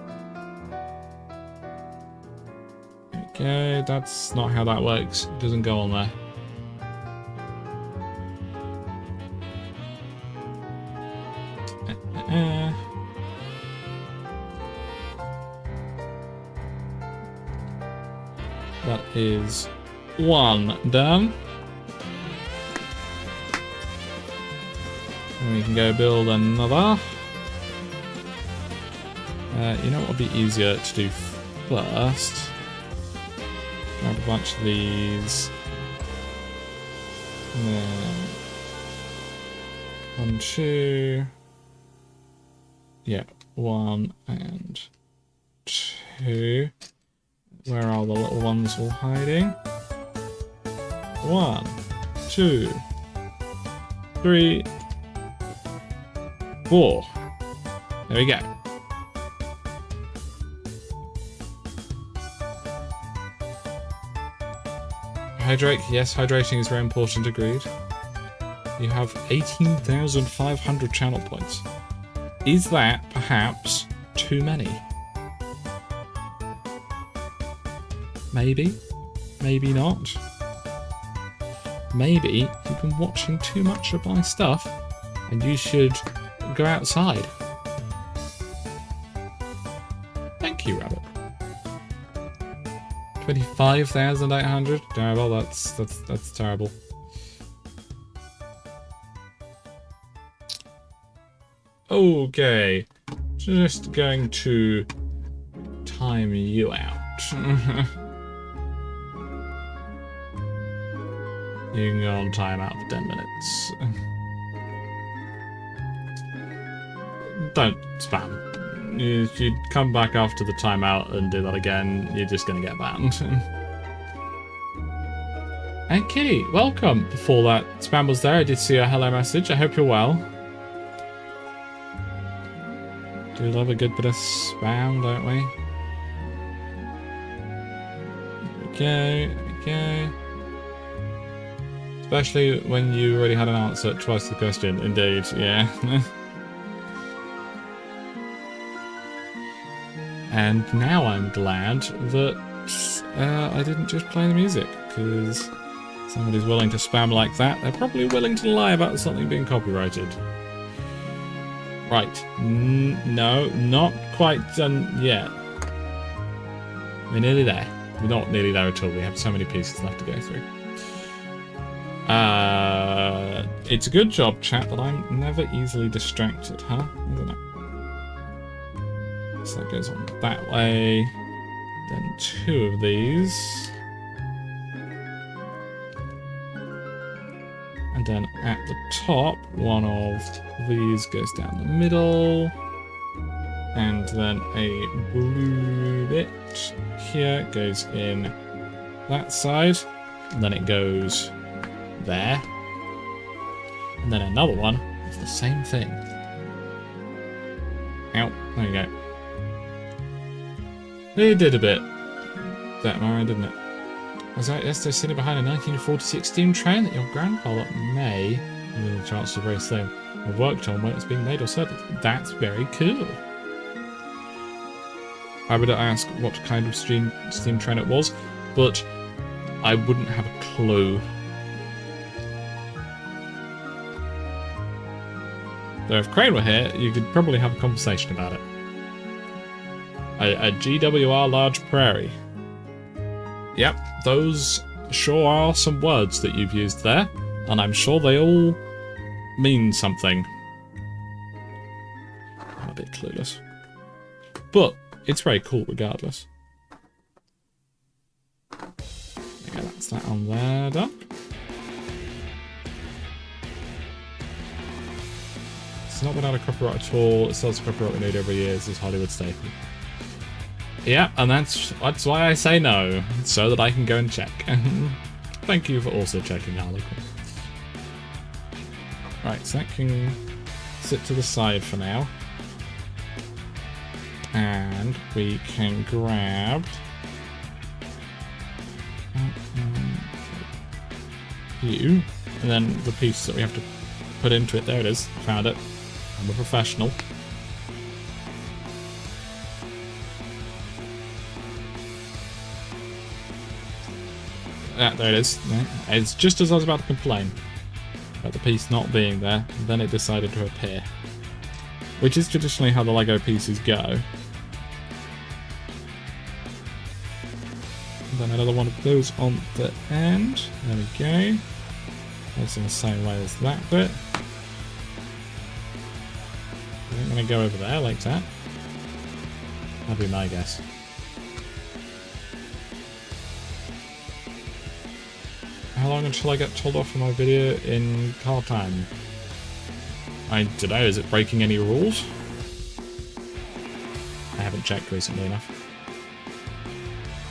Okay, that's not how that works. It doesn't go on there. That is one done. And we can go build another. You know what would be easier to do first? Grab a bunch of these. And then 1, 2. Yeah, 1 and 2. Where are the little ones all hiding? 1, 2, 3, 4. There we go. Hydrate, yes, hydrating is very important, agreed. You have 18,500 channel points. Is that, perhaps, too many? Maybe? Maybe not? Maybe you've been watching too much of my stuff and you should go outside. Thank you, Rabbit. 25,800? Terrible, that's terrible. Okay, just going to time you out. You can go on timeout for 10 minutes. Don't spam. If you come back after the timeout and do that again, you're just going to get banned. And Kitty, welcome. Before that spam was there, I did see a hello message. I hope you're well. Do love a good bit of spam, don't we? There we go. Especially when you already had an answer twice the question. Indeed, yeah. And now I'm glad that I didn't just play the music, because somebody's willing to spam like that, they're probably willing to lie about something being copyrighted. Right. No, not quite done yet. We're nearly there. We're not nearly there at all. We have so many pieces left to go through. It's a good job, chat, that I'm never easily distracted, huh? Isn't it? So that goes on that way. Then 2 of these. And then at the top, 1 of these goes down the middle. And then a blue bit here goes in that side. And then it goes there. And then another one is the same thing. Ow, there you go. It did a bit. That way, didn't it? Was that yesterday sitting behind a 1946 steam train that your grandfather may, with a chance to very slim, have worked on when it's being made or sold? That's very cool. I would ask what kind of steam train it was, but I wouldn't have a clue. Though if Crane were here, you could probably have a conversation about it. A GWR large prairie. Yep, those sure are some words that you've used there, and I'm sure they all mean something. I'm a bit clueless. But it's very cool regardless. Okay, that's that on there done. It's not been out of copyright at all. It sells copyright we need every year. This is Hollywood staple. Yeah, and that's why I say no, so that I can go and check. Thank you for also checking, Harlequin. Right, so that can sit to the side for now. And we can grab you, and then the piece that we have to put into it. There it is. Found it. I'm a professional. There it is. It's just as I was about to complain about the piece not being there, and then it decided to appear. Which is traditionally how the Lego pieces go. And then another one of those on the end. There we go. That's in the same way as that bit. I'm going to go over there like that. That'd be my guess. How long until I get told off for my video in car time? I don't know, is it breaking any rules? I haven't checked recently enough.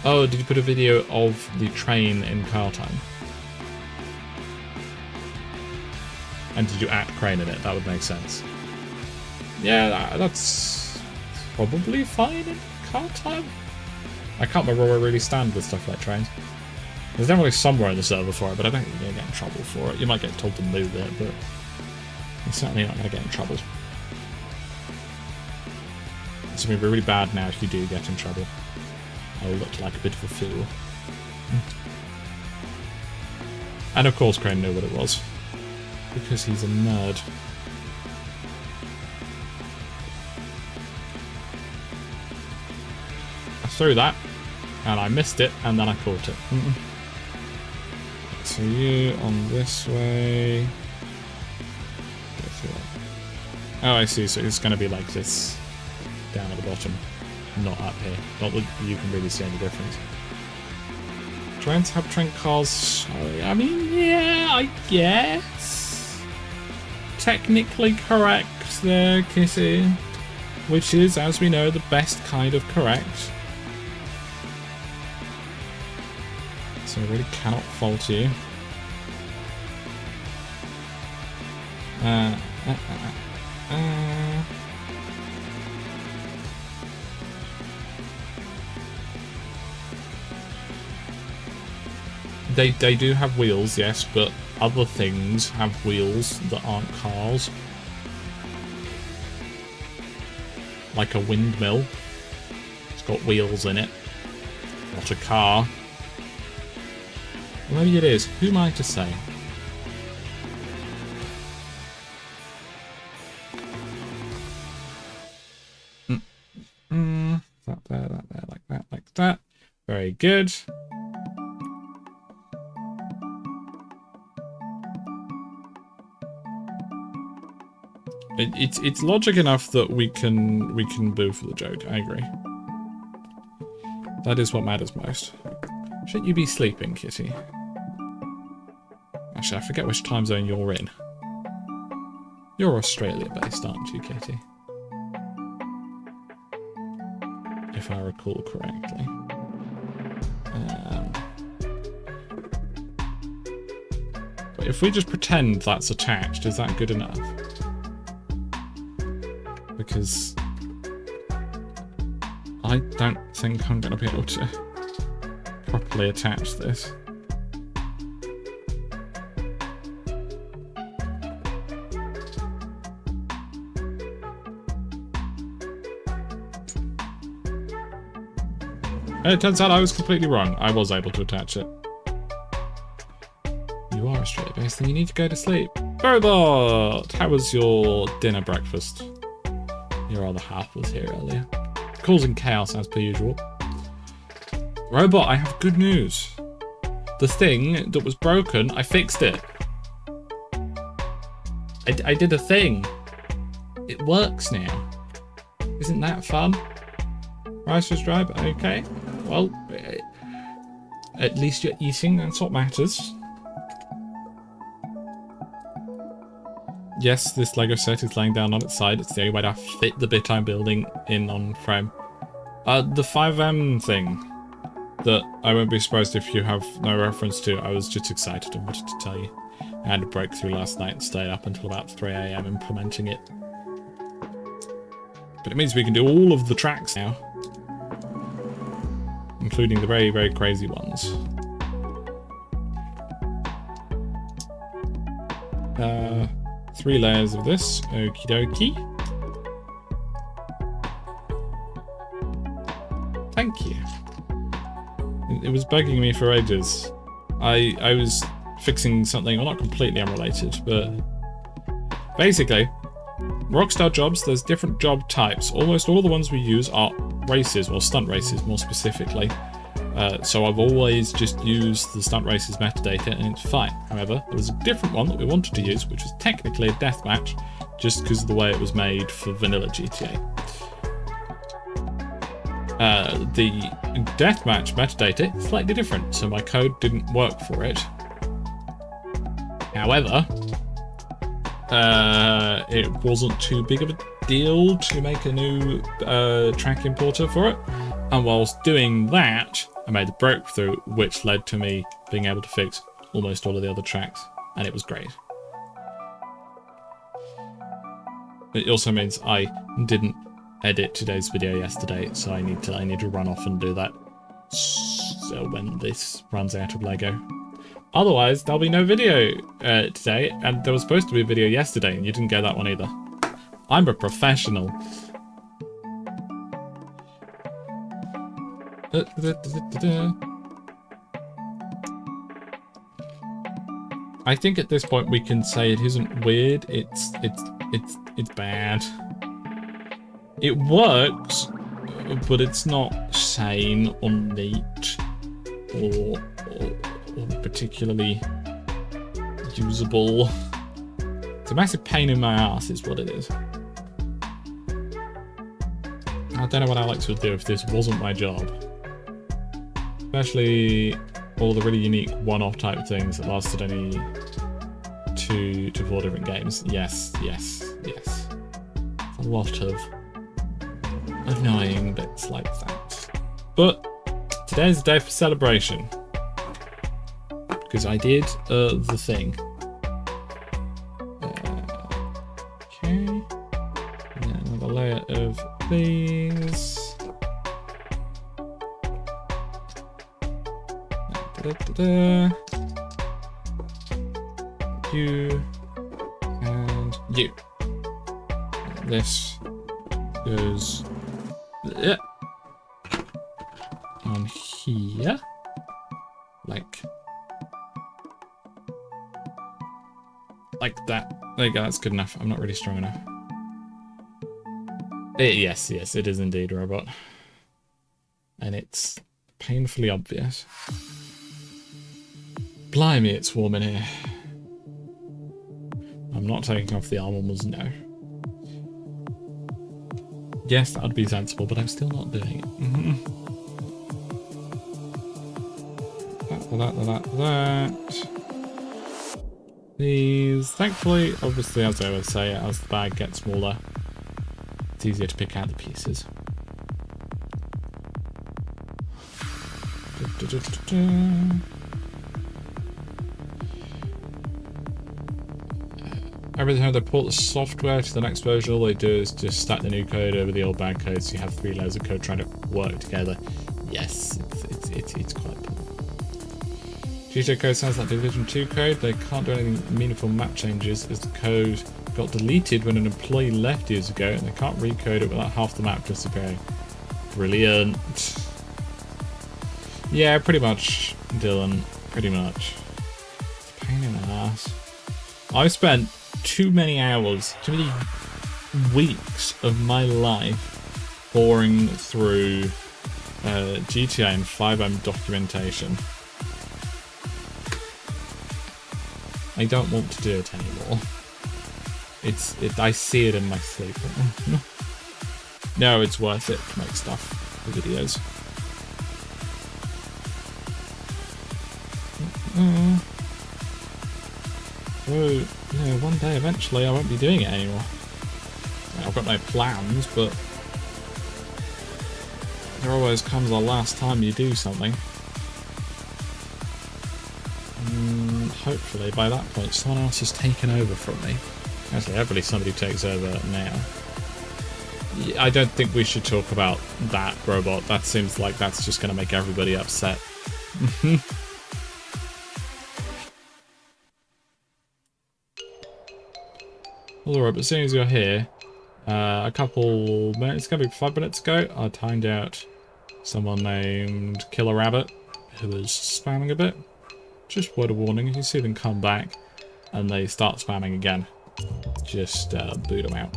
Oh, did you put a video of the train in car time? And did you add Crane in it? That would make sense. Yeah, that's probably fine in car time. I can't remember where I really stand with stuff like trains. There's definitely somewhere in the server for it, but I don't think you're going to get in trouble for it. You might get told to move it, but you're certainly not going to get in trouble. It's going to be really bad now if you do get in trouble. I'll look like a bit of a fool. And of course Crane knew what it was, because he's a nerd. I threw that, and I missed it, and then I caught it. So you on this way. Oh, I see. So it's going to be like this down at the bottom, not up here. Not that you can really see any difference. Trains have train cars. Sorry. I mean, yeah, I guess. Technically correct there, Kissy. Which is, as we know, the best kind of correct. So I really cannot fault you. they do have wheels, yes, but other things have wheels that aren't cars. Like a windmill. It's got wheels in it. Not a car. Well, maybe it is. Who am I to say? That there, like that. Very good. It's logic enough that we can boo for the joke. I agree. That is what matters most. Shouldn't you be sleeping, Kitty? Actually, I forget which time zone you're in. You're Australia-based, aren't you, Kitty? If I recall correctly. But if we just pretend that's attached, is that good enough? Because I don't think I'm going to be able to properly attach this. And it turns out I was completely wrong. I was able to attach it. You are Australia-based, then you need to go to sleep. Robot! How was your dinner breakfast? Your other half was here earlier. Causing chaos as per usual. Robot, I have good news. The thing that was broken, I fixed it. I did a thing. It works now. Isn't that fun? Rice was dry, but okay. Well, at least you're eating, that's what matters. Yes, this Lego set is laying down on its side. It's the only way to fit the bit I'm building in on frame. The 5M thing that I won't be surprised if you have no reference to. I was just excited and wanted to tell you. I had a breakthrough last night and stayed up until about 3 AM implementing it. But it means we can do all of the tracks now. Including the very, very crazy ones. 3 layers of this. Okie dokie. Thank you. It was bugging me for ages. I was fixing something, well, not completely unrelated, but basically, Rockstar jobs, there's different job types. Almost all the ones we use are races, or stunt races more specifically. So I've always just used the stunt races metadata and it's fine. However, there was a different one that we wanted to use, which was technically a deathmatch, just because of the way it was made for vanilla GTA. The deathmatch metadata is slightly different, so my code didn't work for it. However, it wasn't too big of a deal to make a new track importer for it. And whilst doing that, I made the breakthrough, which led to me being able to fix almost all of the other tracks, and it was great. It also means I didn't edit today's video yesterday, so I need to run off and do that. So when this runs out of Lego. Otherwise, there'll be no video today, and there was supposed to be a video yesterday, and you didn't get that one either. I'm a professional. I think at this point we can say it isn't weird. It's bad. It works, but it's not sane or neat or particularly usable. It's a massive pain in my ass, is what it is. I don't know what Alex would do if this wasn't my job. Especially all the really unique one-off type things that lasted only 2 to 4 different games. Yes. It's a lot of annoying bits like that. But today's a day for celebration. Because I did the thing. Okay. And another layer of these. Da-da-da-da. You and you. This goes on here, like that. There you go. That's good enough. I'm not really strong enough. Yes, it is indeed a robot, and it's painfully obvious. Blimey, it's warm in here. I'm not taking off the armor, was no. Yes, that would be sensible, but I'm still not doing it. That. These, thankfully, obviously, as I always say, as the bag gets smaller, it's easier to pick out the pieces. Every time they port the software to the next version, all they do is just stack the new code over the old bad code, so you have 3 layers of code trying to work together. Yes, it's quite cool. GTA code sounds like Division 2 code. They can't do any meaningful map changes as the code got deleted when an employee left years ago, and they can't recode it without half the map disappearing. Brilliant. Yeah, pretty much, Dylan. Pretty much. It's a pain in the ass. I've spent too many hours, too many weeks of my life boring through GTA and 5M documentation. I don't want to do it anymore. I see it in my sleep. No, it's worth it to make stuff for videos. So, yeah, one day eventually I won't be doing it anymore. I've got no plans, but there always comes a last time you do something. Hopefully by that point someone else has taken over from me. Actually, hopefully somebody takes over now. I don't think we should talk about that robot. That seems like that's just going to make everybody upset. Alright, but as soon as you're here, a couple minutes ago, maybe 5 minutes ago, I timed out someone named Killer Rabbit who was spamming a bit. Just word of warning, if you see them come back and they start spamming again, just boot them out.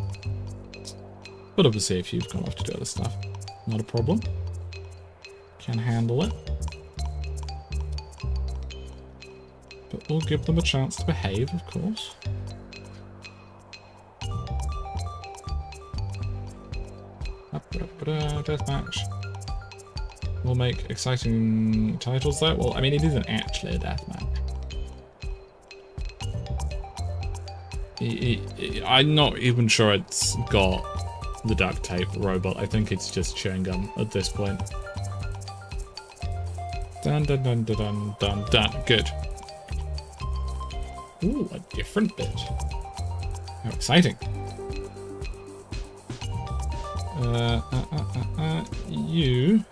But obviously if you've gone off to do other stuff, not a problem. Can handle it. But we'll give them a chance to behave, of course. Deathmatch. We'll make exciting titles though. Well, I mean, it isn't actually a deathmatch. I'm not even sure it's got the duct tape robot. I think it's just chewing gum at this point. Dun dun dun dun dun dun dun. Good. Ooh, a different bit. How exciting. You.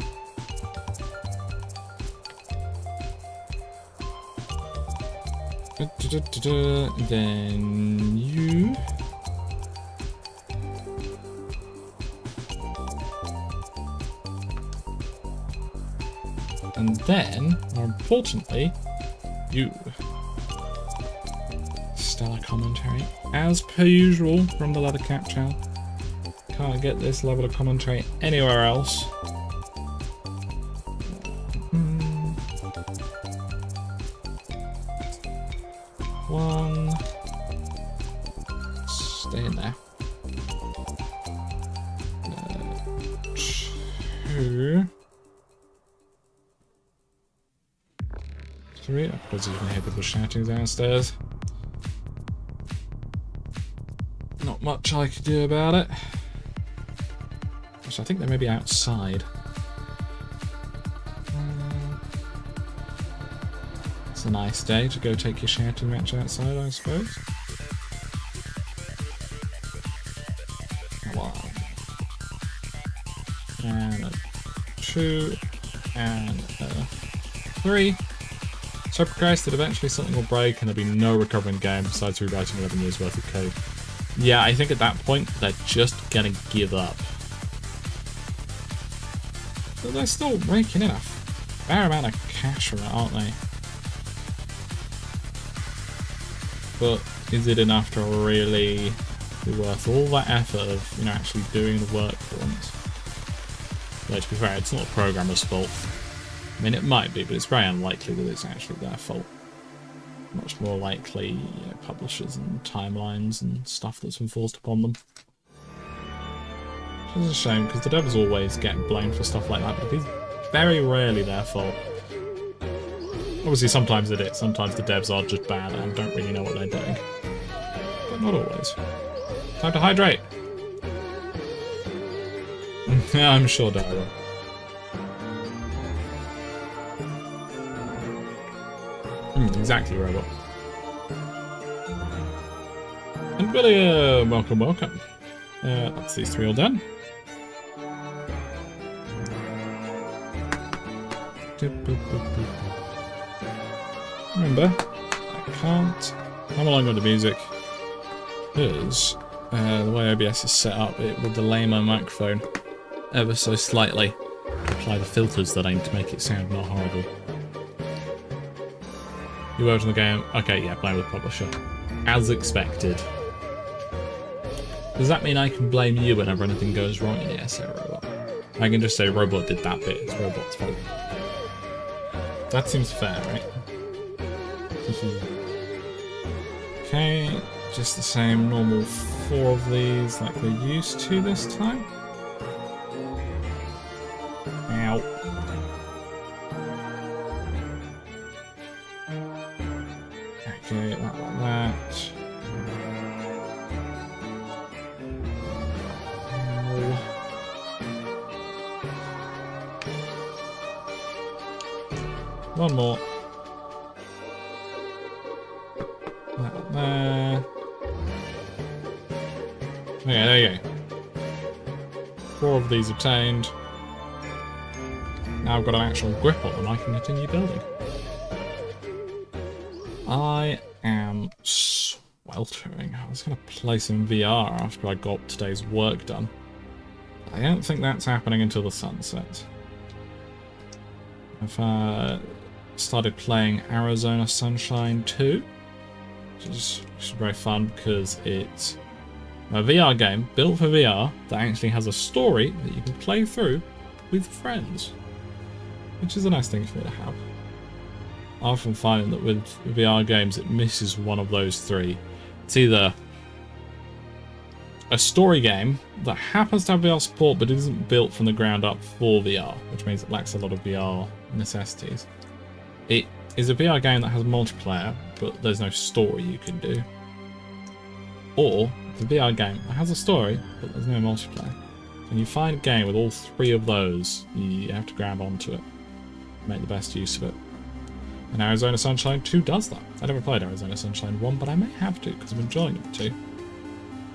Then you. And then, more importantly, you. Stellar commentary, as per usual from the Leathercap channel. Can't get this level of commentary anywhere else. One. Stay in there. Two. 3. I suppose you can hear people shouting downstairs. Not much I could do about it. Actually, I think they may be outside. It's a nice day to go take your shouting match outside, I suppose. One. And a 2. And a 3. So progress that eventually something will break and there'll be no recovering the game besides rewriting 11 years worth of code. Yeah, I think at that point they're just gonna give up. But they're still raking in a fair amount of cash from it, aren't they? But is it enough to really be worth all that effort of, you know, actually doing the work for once? Though, to be fair, it's not the programmer's fault. I mean, it might be, but it's very unlikely that it's actually their fault. Much more likely, you know, publishers and timelines and stuff that's been forced upon them. Which is a shame, because the devs always get blamed for stuff like that, but it's very rarely their fault. Obviously, sometimes it is. Sometimes the devs are just bad and don't really know what they're doing. But not always. Time to hydrate! Yeah, I'm sure Dara. Exactly, robot. And Billy, welcome, welcome. That's these three all done. Remember, I can't come along with the music because the way OBS is set up, it will delay my microphone ever so slightly to apply the filters that I need to make it sound more horrible. You worked on the game? Okay, yeah, blame the publisher. As expected. Does that mean I can blame you whenever anything goes wrong? Yes, say Robot. I can just say Robot did that bit, it's Robot's fault. That seems fair, right? Okay, just the same normal 4 of these like we're used to this time. Ow. Okay, that like that. One more. That there. Okay, there you go. 4 of these obtained. Now I've got an actual grip on them, I can continue building. I am sweltering. I was going to play some VR after I got today's work done. I don't think that's happening until the sun sets. I've started playing Arizona Sunshine 2, which is very fun because it's a VR game built for VR that actually has a story that you can play through with friends, which is a nice thing for me to have. I often find that with VR games it misses one of those 3. It's either a story game that happens to have VR support but it isn't built from the ground up for VR, which means it lacks a lot of VR necessities. It is a VR game that has multiplayer but there's no story you can do. Or it's a VR game that has a story but there's no multiplayer. And you find a game with all 3 of those, you have to grab onto it, make the best use of it. And Arizona Sunshine 2 does that. I never played Arizona Sunshine 1, but I may have to, because I'm enjoying it too.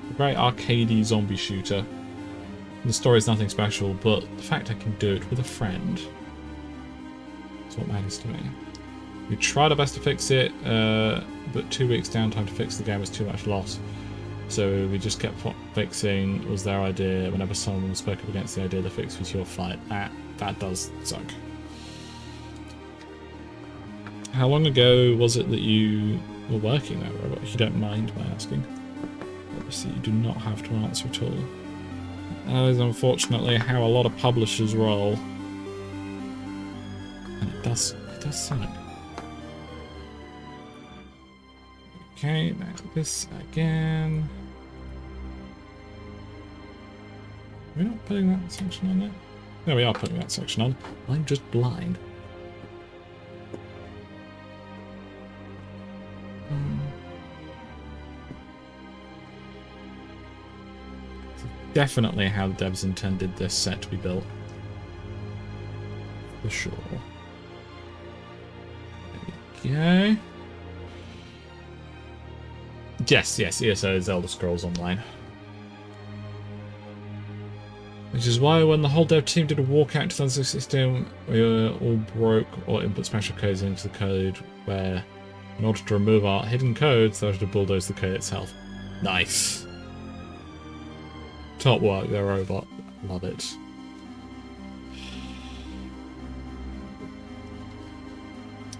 A very arcadey zombie shooter. The story's nothing special, but the fact I can do it with a friend is what matters to me. We tried our best to fix it, but 2 weeks downtime to fix the game was too much loss. So we just kept fixing, it was their idea. Whenever someone spoke up against the idea, the fix was your fight. That does suck. How long ago was it that you were working there, Robert? If you don't mind my asking. Obviously, you do not have to answer at all. That is unfortunately how a lot of publishers roll. And it does suck. Okay, back to this again. Are we not putting that section on there? No, we are putting that section on. I'm just blind. Definitely how the devs intended this set to be built. For sure. There we go. Yes, ESO is Elder Scrolls Online. Which is why when the whole dev team did a walkout in 2016, we all broke or input special codes into the code where, in order to remove our hidden codes, they had to bulldoze the code itself. Nice. Top work, their robot. Love it.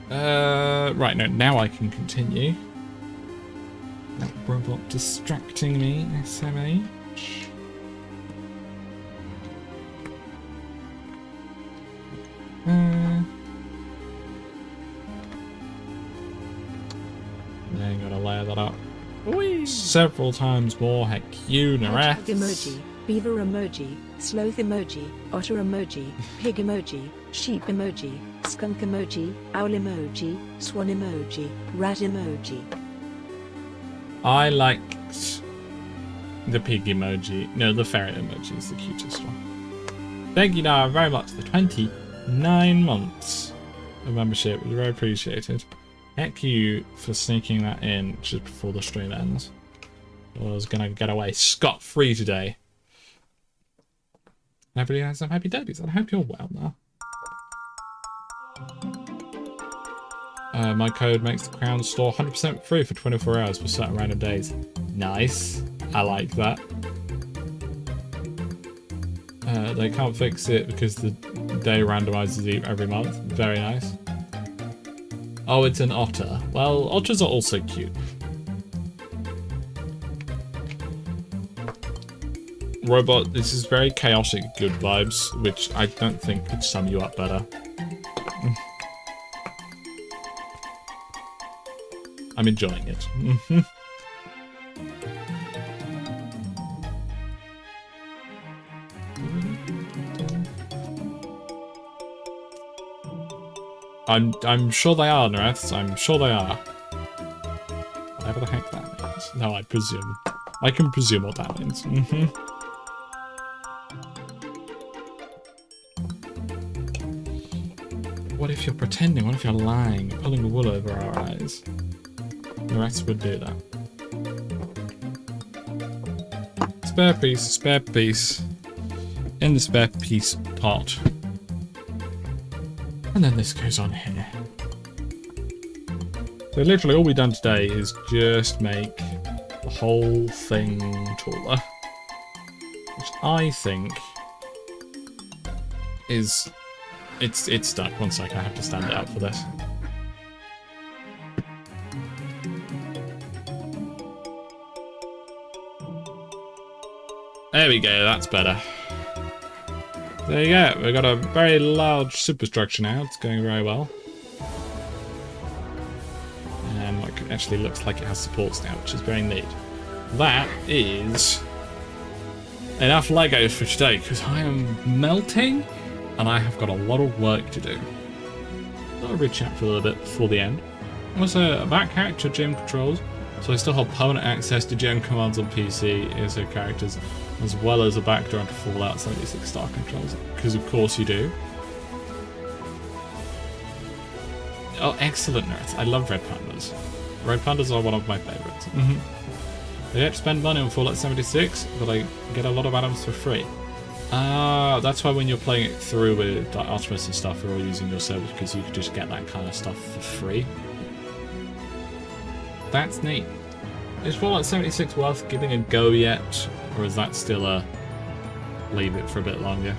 Right, no, now I can continue. That robot distracting me, SMH. Then gotta layer that up. Whee! Several times more. Heck you, Nareth. Emoji, beaver emoji, sloth emoji, otter emoji, pig emoji, sheep emoji, skunk emoji, owl emoji, swan emoji, rat emoji. I liked the pig emoji. No, the ferret emoji is the cutest one. Thank you, Nara, very much for 29 months of membership. It was very appreciated. Heck you for sneaking that in just before the stream ends. I was gonna get away scot-free today. Everybody has some happy days. I hope you're well now. My code makes the Crown store 100% free for 24 hours for certain random days. Nice. I like that. They can't fix it because the day randomizes every month. Very nice. Oh, it's an otter. Well, otters are also cute. Robot, this is very chaotic good vibes, which I don't think could sum you up better. I'm enjoying it. I'm sure they are, Nareth. I'm sure they are. Whatever the heck that means. No, I presume. I can presume what that means. What if you're pretending? What if you're lying? Pulling the wool over our eyes? Nareth would do that. Spare piece. In the spare piece pot. And then this goes on here. So literally all we've done today is just make the whole thing taller. Which I think is... It's stuck. One sec, I have to stand it up for this. There we go, that's better. There you go, we've got a very large superstructure now, it's going very well. And it actually looks like it has supports now, which is very neat. That is enough Legos for today, because I am melting and I have got a lot of work to do. I'll recap for a little bit before the end. Also, about character GM controls, so I still have permanent access to GM commands on PC, ESO characters, as well as a backdoor into Fallout 76 Star controls, because of course you do. Oh, excellent, nerds. I love red pandas. Red pandas are one of my favourites. I don't spend money on Fallout 76, but I get a lot of add-ons for free. That's why when you're playing it through with Artemis and stuff, you're all using your servers, because you can just get that kind of stuff for free. That's neat. Is Fallout 76 worth giving a go yet? Or is that still a leave it for a bit longer?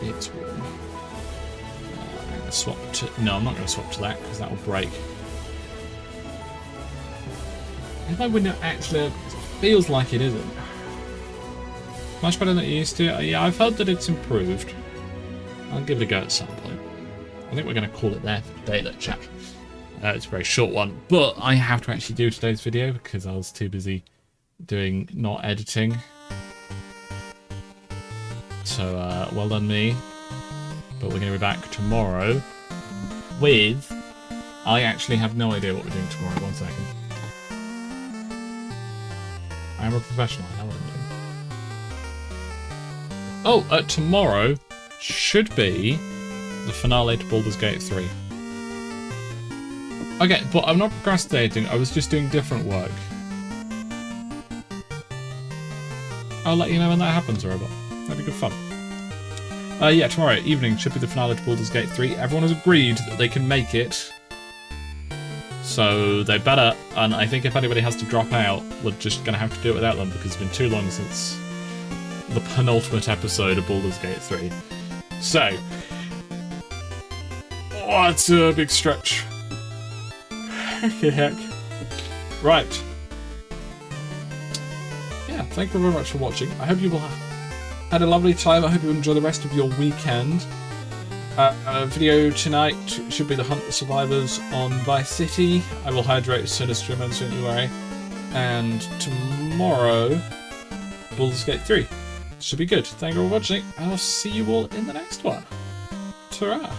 It's warm. I'm going to swap to... No, I'm not going to swap to that because that will break. If my window actually feels like it isn't. Much better than it used to. Yeah, I've heard that it's improved. I'll give it a go at some point. I think we're going to call it there for today, though, chat. It's a very short one, but I have to actually do today's video because I was too busy doing not editing. So, well done me. But we're going to be back tomorrow with... I actually have no idea what we're doing tomorrow. 1 second. I'm a professional. I know what I'm doing. Oh, tomorrow should be the finale to Baldur's Gate 3. Okay, but I'm not procrastinating, I was just doing different work. I'll let you know when that happens, Robot. That'd be good fun. Yeah, tomorrow evening should be the finale to Baldur's Gate 3. Everyone has agreed that they can make it. So they better, and I think if anybody has to drop out, we're just going to have to do it without them because it's been too long since the penultimate episode of Baldur's Gate 3. So, it's a big stretch. Heck. Right. Yeah, thank you very much for watching. I hope you will have had a lovely time. I hope you enjoy the rest of your weekend. Video tonight should be The Hunt the Survivors on Vice City. I will hydrate as soon as stream ends, don't you worry. And tomorrow, Baldur's Gate 3. Should be good. Thank you for watching. I'll see you all in the next one. Ta-ra!